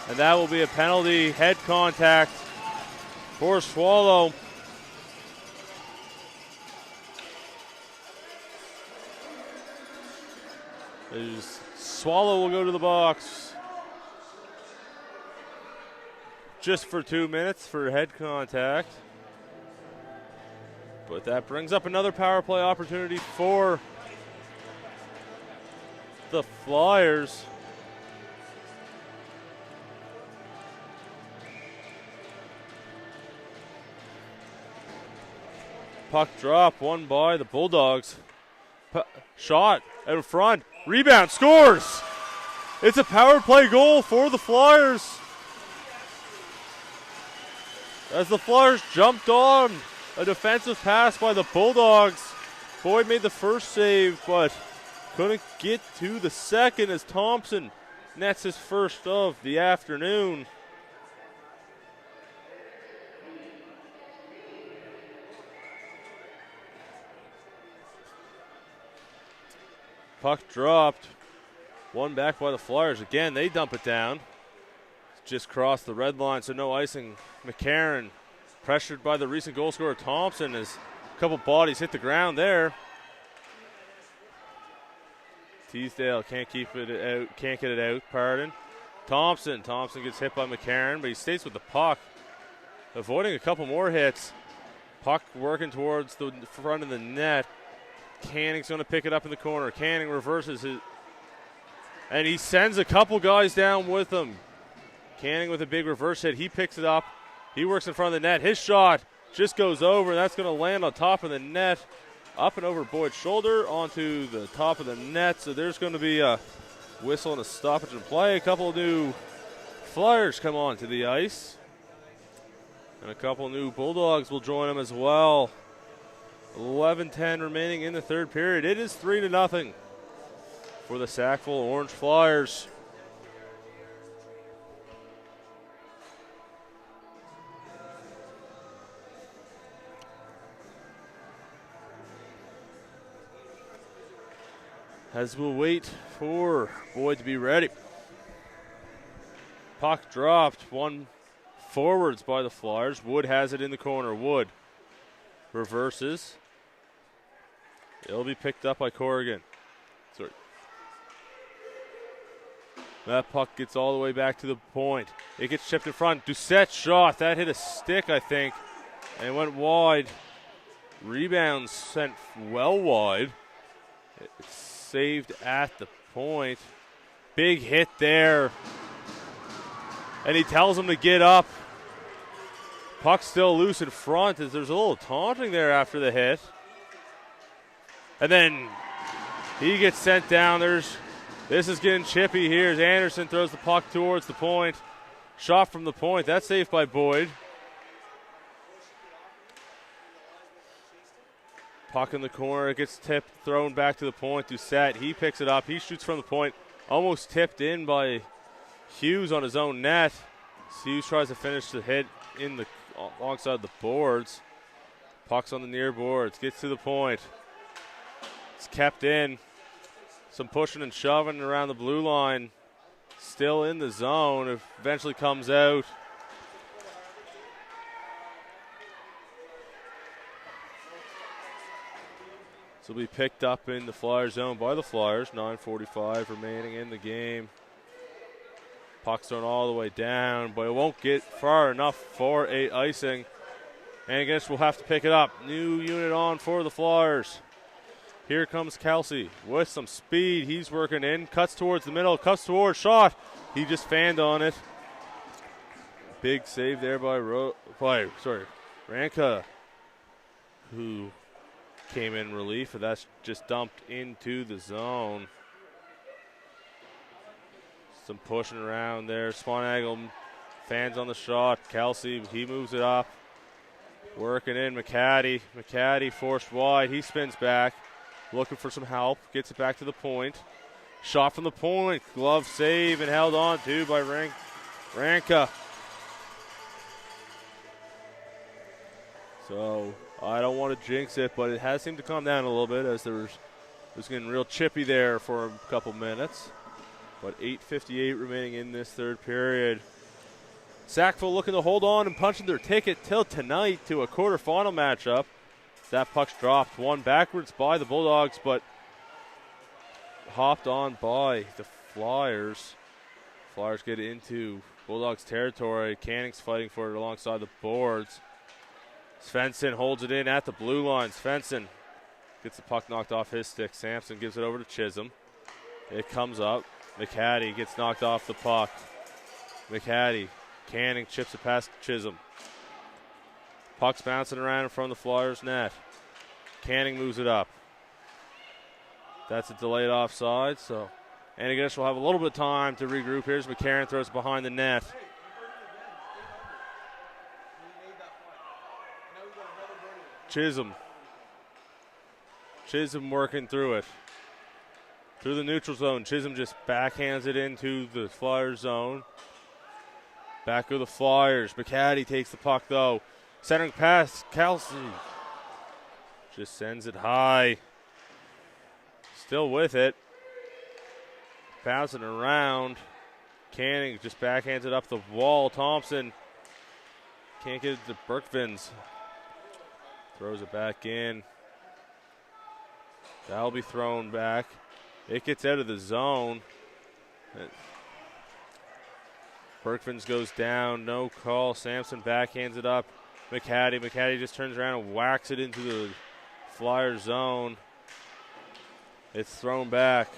And that will be a penalty. Head contact for Swallow. Swallow will go to the box just for 2 minutes for head contact. But that brings up another power play opportunity for the Flyers. Puck drop, one by the Bulldogs. Shot out in front, rebound, scores! It's a power play goal for the Flyers. As the Flyers jumped on a defensive pass by the Bulldogs. Boyd made the first save, but couldn't get to the second as Thompson nets his first of the afternoon. Puck dropped. One back by the Flyers. Again, they dump it down. Just crossed the red line, so no icing. McCarron pressured by the recent goal scorer Thompson as a couple bodies hit the ground there. Teasdale can't get it out, pardon. Thompson gets hit by McCarron, but he stays with the puck, avoiding a couple more hits. Puck working towards the front of the net. Canning's going to pick it up in the corner. Canning reverses it, and he sends a couple guys down with him. Canning with a big reverse hit. He picks it up. He works in front of the net. His shot just goes over, and that's going to land on top of the net, up and over Boyd's shoulder onto the top of the net. So there's going to be a whistle and a stoppage in play. A couple new Flyers come onto the ice, and a couple new Bulldogs will join them as well. 11:10 remaining in the third period. It is 3-0 for the Sackville Orange Flyers. As we'll wait for Boyd to be ready. Puck dropped, one forwards by the Flyers. Wood has it in the corner. Wood reverses. It'll be picked up by Corrigan. That puck gets all the way back to the point. It gets chipped in front. Doucette's shot. That hit a stick, I think, and went wide. Rebound sent well wide. It's saved at the point. Big hit there. And he tells him to get up. Puck still loose in front as there's a little taunting there after the hit. And then he gets sent down. This is getting chippy here as Anderson throws the puck towards the point. Shot from the point. That's saved by Boyd. Puck in the corner. It gets tipped, thrown back to the point. Doucette, he picks it up. He shoots from the point. Almost tipped in by Hughes on his own net. Hughes tries to finish the hit in the alongside the boards. Puck's on the near boards. Gets to the point. It's kept in. Some pushing and shoving around the blue line. Still in the zone. It eventually comes out. This will be picked up in the Flyers zone by the Flyers. 9:45 remaining in the game. Puck's thrown all the way down, but it won't get far enough for a icing. And I guess we'll have to pick it up. New unit on for the Flyers. Here comes Kelsey with some speed. He's working in, cuts towards the middle, cuts towards shot. He just fanned on it. Big save there by Ranka, who came in relief, and that's just dumped into the zone. Some pushing around there. Swanagel fans on the shot. Kelsey, he moves it up. Working in McCaddy. McCaddy forced wide. He spins back. Looking for some help. Gets it back to the point. Shot from the point. Glove save and held on to by Ranka. So I don't want to jinx it, but it has seemed to calm down a little bit as it was getting real chippy there for a couple minutes. But 8:58 remaining in this third period. Sackville looking to hold on and punching their ticket till tonight to a quarterfinal matchup. That puck's dropped one backwards by the Bulldogs, but hopped on by the Flyers. Flyers get into Bulldogs territory. Canning's fighting for it alongside the boards. Svensson holds it in at the blue line. Svensson gets the puck knocked off his stick. Sampson gives it over to Chisholm. It comes up. McCaddy gets knocked off the puck. McCaddy. Canning chips it past Chisholm. Puck's bouncing around in front of the Flyers' net. Canning moves it up. That's a delayed offside, so Antigonish will have a little bit of time to regroup. Here's McCarron, throws it behind the net. Chisholm working through it. Through the neutral zone. Chisholm just backhands it into the Flyers zone. Back of the Flyers. McCaddy takes the puck, though. Centering pass. Kelsey just sends it high. Still with it. Bouncing around. Canning just backhands it up the wall. Thompson can't get it to Berkvins. Throws it back in. That'll be thrown back. It gets out of the zone. Berkvins goes down. No call. Sampson backhands it up. McCaddy just turns around and whacks it into the Flyer zone. It's thrown back.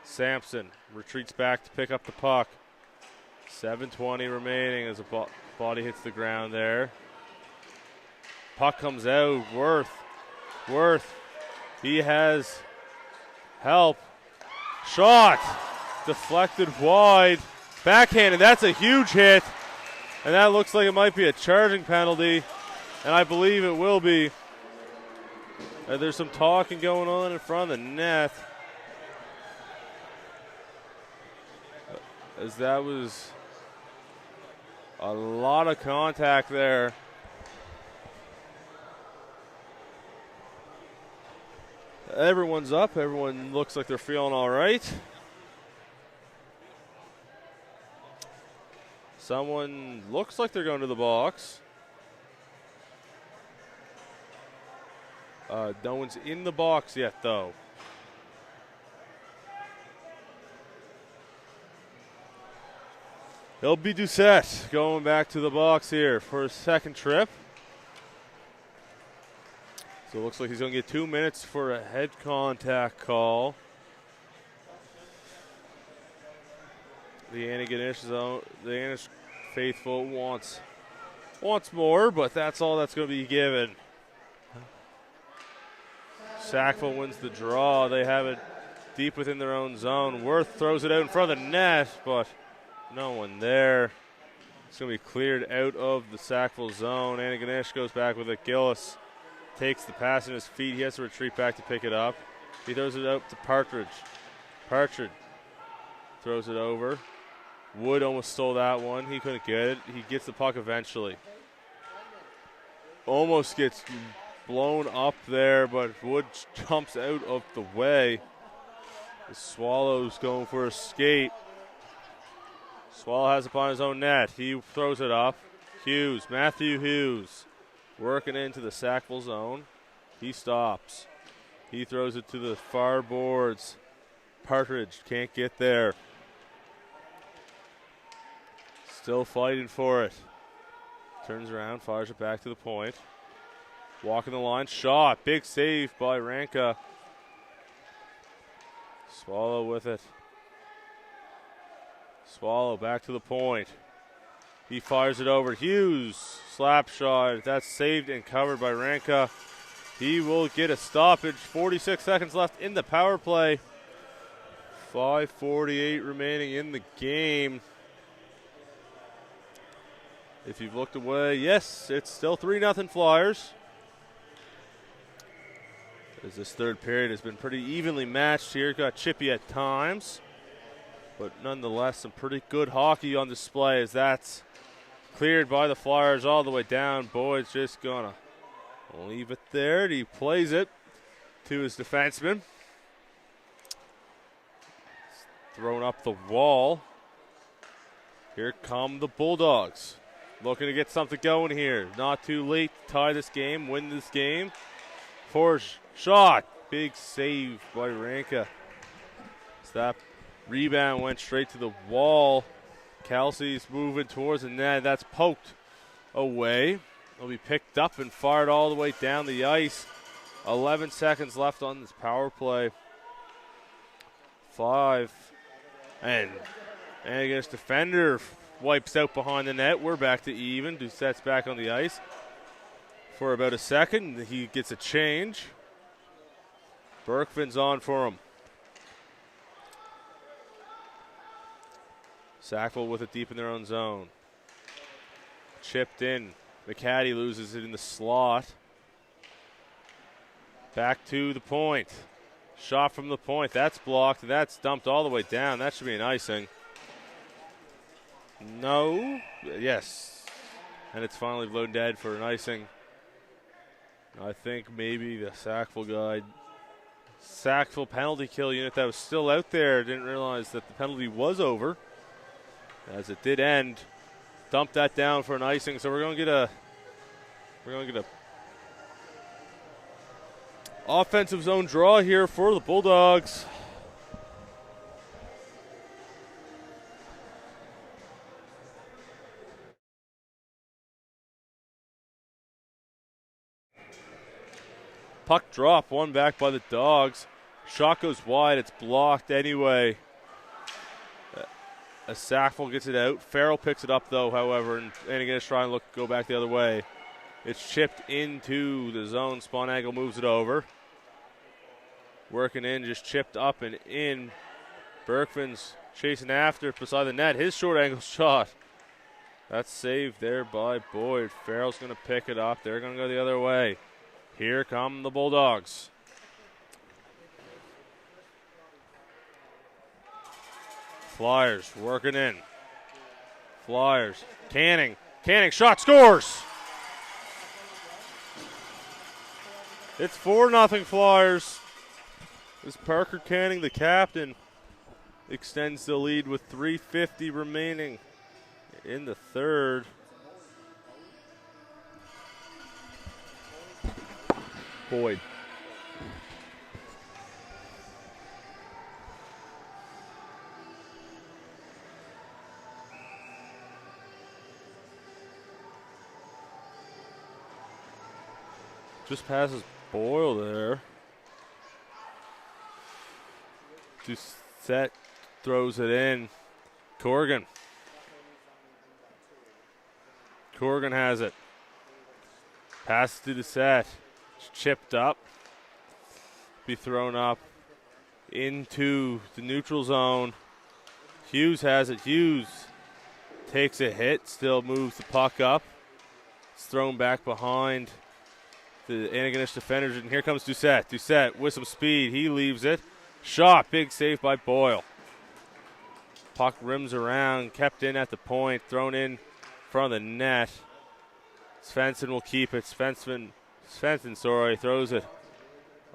Sampson retreats back to pick up the puck. 7:20 remaining as the body hits the ground there. Puck comes out. Worth. He has help. Shot. Deflected wide. Backhanded. That's a huge hit. And that looks like it might be a charging penalty. And I believe it will be. There's some talking going on in front of the net. As that was a lot of contact there. Everyone's up. Everyone looks like they're feeling all right. Someone looks like they're going to the box. No one's in the box yet, though. It'll be Doucette going back to the box here for his second trip. So it looks like he's going to get 2 minutes for a head contact call. The Antigonish faithful wants more, but that's all that's going to be given. Sackville wins the draw. They have it deep within their own zone. Worth throws it out in front of the net, but no one there. It's going to be cleared out of the Sackville zone. Antigonish goes back with it. Gillis takes the pass in his feet. He has to retreat back to pick it up. He throws it out to Partridge. Partridge throws it over. Wood almost stole that one. He couldn't get it. He gets the puck eventually. almost gets blown up there, but Wood jumps out of the way. The Swallows going for a skate. Swallow has it upon his own net. He throws it up. Hughes, Matthew Hughes, working into the Sackville zone. He stops. He throws it to the far boards. Partridge can't get there. Still fighting for it. Turns around, fires it back to the point. Walking the line, shot. Big save by Ranka. Swallow with it. Swallow back to the point. He fires it over. Hughes, slap shot. That's saved and covered by Ranka. He will get a stoppage. 46 seconds left in the power play. 5:48 remaining in the game. If you've looked away, yes, it's still 3-0 Flyers. As this third period has been pretty evenly matched here. Got chippy at times. But nonetheless, some pretty good hockey on display as that's cleared by the Flyers all the way down. Boyd's just going to leave it there. He plays it to his defenseman. Thrown up the wall. Here come the Bulldogs. Looking to get something going here. Not too late to tie this game, win this game. Force shot. Big save by Ranka. That rebound went straight to the wall. Kelsey's moving towards the net. That's poked away. It'll be picked up and fired all the way down the ice. 11 seconds left on this power play. 5. And Antigonish defender wipes out behind the net. We're back to even. Doucette's back on the ice for about a second. He gets a change. Berkman's on for him. Sackville with it deep in their own zone. Chipped in. McCaddy loses it in the slot. Back to the point. Shot from the point. That's blocked. That's dumped all the way down. That should be an icing. No. Yes. And it's finally blown dead for an icing. I think maybe the Sackville penalty kill unit that was still out there didn't realize that the penalty was over. As it did end, dumped that down for an icing. So we're going to get a offensive zone draw here for the Bulldogs. Puck drop, one back by the Dogs. Shot goes wide, it's blocked anyway. As Sackville gets it out. Farrell picks it up, though, however, and Antigonish trying to go back the other way. It's chipped into the zone. Spawnagle moves it over. Working in, just chipped up and in. Berkman's chasing after it beside the net. His short angle shot. That's saved there by Boyd. Farrell's going to pick it up. They're going to go the other way. Here come the Bulldogs. Flyers working in. Flyers. Canning. Canning shot scores. It's 4-0 Flyers. As Parker Canning, the captain, extends the lead with 3:50 remaining in the third. Boyd. Just passes Boyle there. Doucette throws it in. Corrigan. Corrigan has it. Passes to Doucette. It's chipped up. Be thrown up into the neutral zone. Hughes has it. Hughes takes a hit. Still moves the puck up. It's thrown back behind the Antigonish defenders, and here comes Doucette. Doucette with some speed. He leaves it. Shot. Big save by Boyle. Puck rims around. Kept in at the point. Thrown in front of the net. Svensson will keep it. Svensson, throws it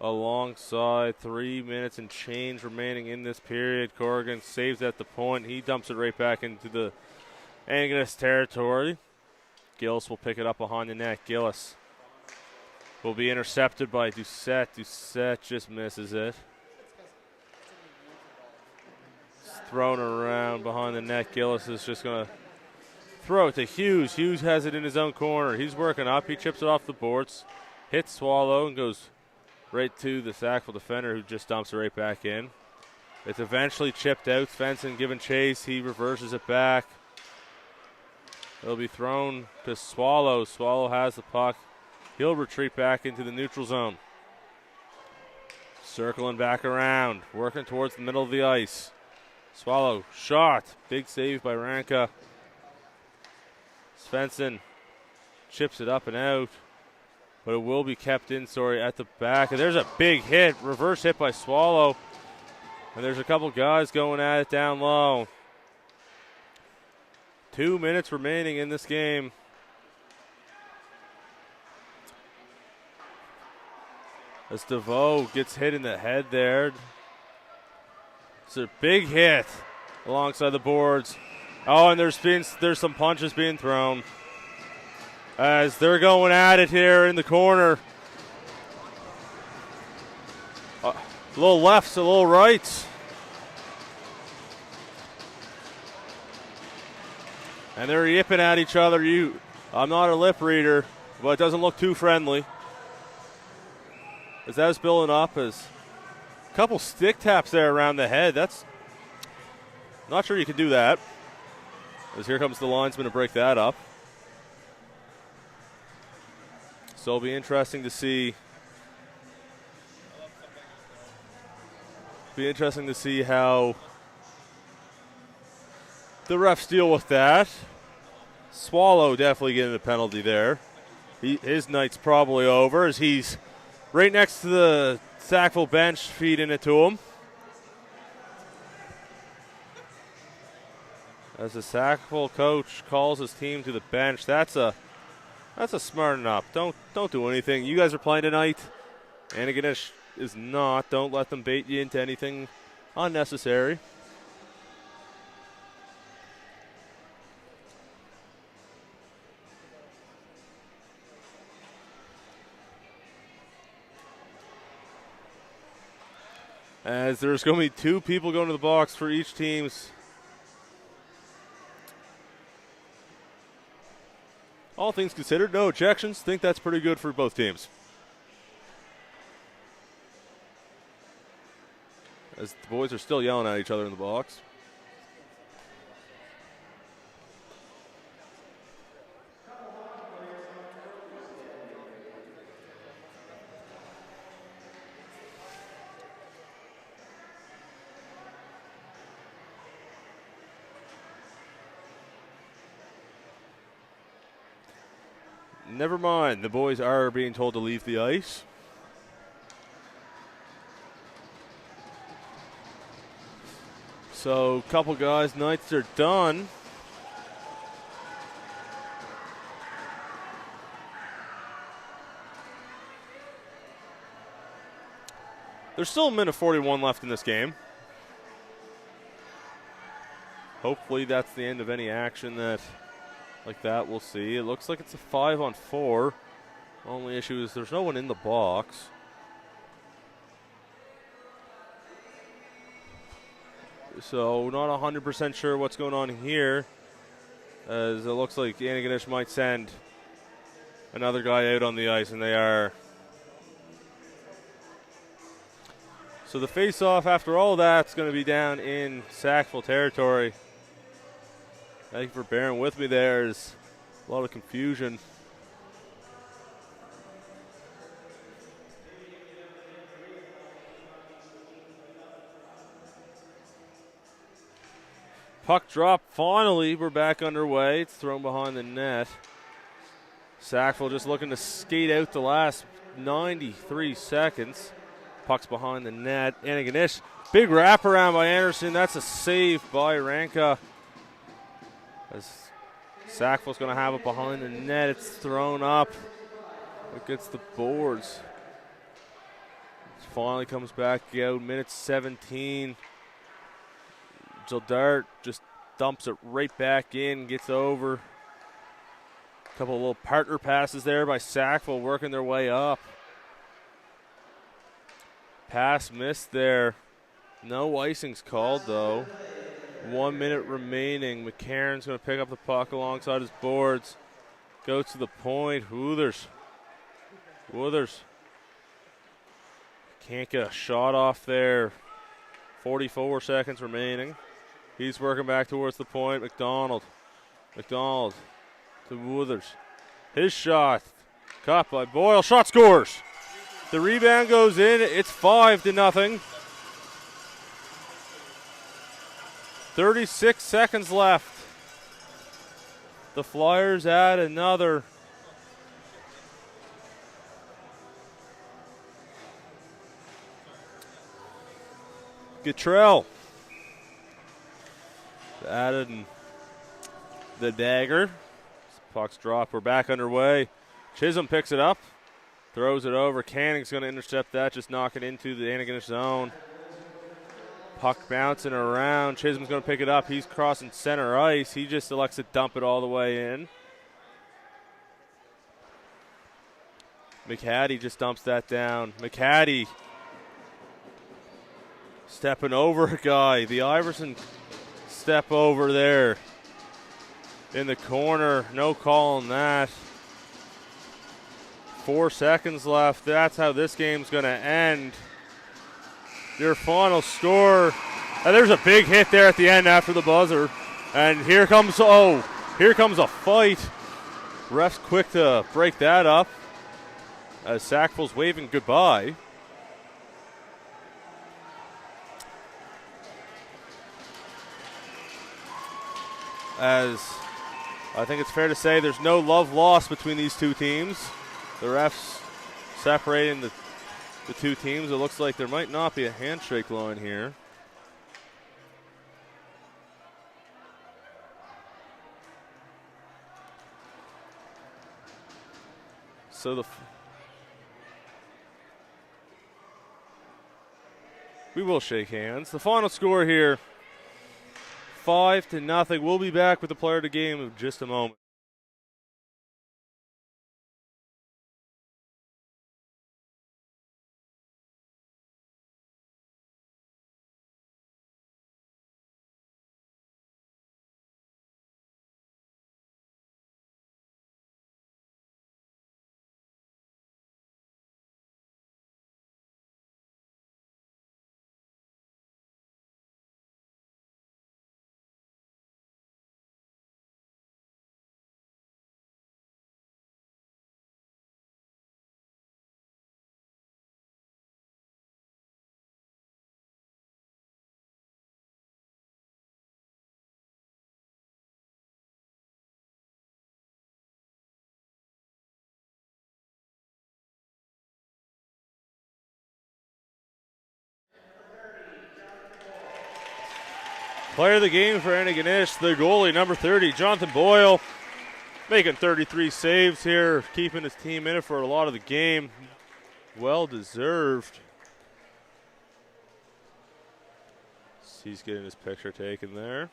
alongside. 3 minutes and change remaining in this period. Corrigan saves at the point. He dumps it right back into the Antigonish territory. Gillis will pick it up behind the net. Gillis will be intercepted by Doucette. Doucette just misses it. It's thrown around behind the net. Gillis is just going to throw it to Hughes. Hughes has it in his own corner. He's working up. He chips it off the boards. Hits Swallow and goes right to the Sackville defender, who just dumps it right back in. It's eventually chipped out. Svensson giving chase. He reverses it back. It'll be thrown to Swallow. Swallow has the puck. He'll retreat back into the neutral zone. Circling back around. Working towards the middle of the ice. Swallow shot. Big save by Ranka. Svensson chips it up and out. But it will be kept in, at the back. And there's a big hit. Reverse hit by Swallow. And there's a couple guys going at it down low. 2 minutes remaining in this game. As DeVoe gets hit in the head there. It's a big hit alongside the boards. Oh, and there's some punches being thrown as they're going at it here in the corner. A little lefts, a little rights. And they're yipping at each other. I'm not a lip reader, but it doesn't look too friendly. As that's building up, as a couple stick taps there around the head. That's not sure you can do that. As here comes the linesman to break that up. So it'll be interesting to see. How the refs deal with that. Swallow definitely getting a penalty there. His night's probably over as he's right next to the Sackville bench, feeding it to him. As the Sackville coach calls his team to the bench, that's a smarten up. Don't do anything. You guys are playing tonight. Antigonish is not. Don't let them bait you into anything unnecessary. As there's going to be 2 people going to the box for each team's. All things considered, no ejections. Think that's pretty good for both teams. As the boys are still yelling at each other in the box. Never mind, the boys are being told to leave the ice. So, a couple guys, nights are done. There's still a minute 41 left in this game. Hopefully that's the end of any action like that, we'll see. It looks like it's a 5-on-4. Only issue is there's no one in the box. So not 100% sure what's going on here, as it looks like Antigonish might send another guy out on the ice, and they are. So the face-off after all that's going to be down in Sackville territory. Thank you for bearing with me. There's a lot of confusion. Puck drop. Finally, we're back underway. It's thrown behind the net. Sackville just looking to skate out the last 93 seconds. Puck's behind the net. Antigonish. Big wraparound by Anderson. That's a save by Ranka. As Sackville's going to have it behind the net. It's thrown up. It gets the boards. It finally comes back out. Minute 17. Gildart just dumps it right back in, gets over. A couple of little partner passes there by Sackville working their way up. Pass missed there. No icing's called though. 1 minute remaining. McCarron's going to pick up the puck alongside his boards. Go to the point. Woothers. Can't get a shot off there. 44 seconds remaining. He's working back towards the point. McDonald to Woothers. His shot. Caught by Boyle. Shot scores. The rebound goes in. It's 5-0. 36 seconds left. The Flyers add another. Guttrell added the dagger. Puck's dropped. We're back underway. Chisholm picks it up. Throws it over. Canning's going to intercept that. Just knock it into the Antigonish zone. Puck bouncing around. Chisholm's going to pick it up. He's crossing center ice. He just elects to dump it all the way in. McHattie just dumps that down. McHattie stepping over a guy. The Iverson step over there in the corner. No call on that. 4 seconds left. That's how this game's going to end. Your final score. And there's a big hit there at the end after the buzzer. And here comes a fight. Ref's quick to break that up as Sackville's waving goodbye. As I think it's fair to say there's no love lost between these two teams. The refs separating the two teams. It looks like there might not be a handshake line here. So we will shake hands. The final score here, 5-0. We'll be back with the player of the game in just a moment. Player of the game for Antigonish, the goalie, number 30, Jonathan Boyle, making 33 saves here, keeping his team in it for a lot of the game. Well deserved. He's getting his picture taken there.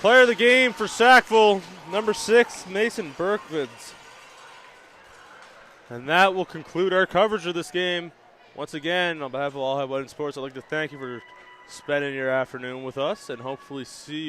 Player of the game for Sackville, number 6, Mason Berkowitz. And that will conclude our coverage of this game. Once again, on behalf of All Have Wedding Sports, I'd like to thank you for spending your afternoon with us and hopefully see you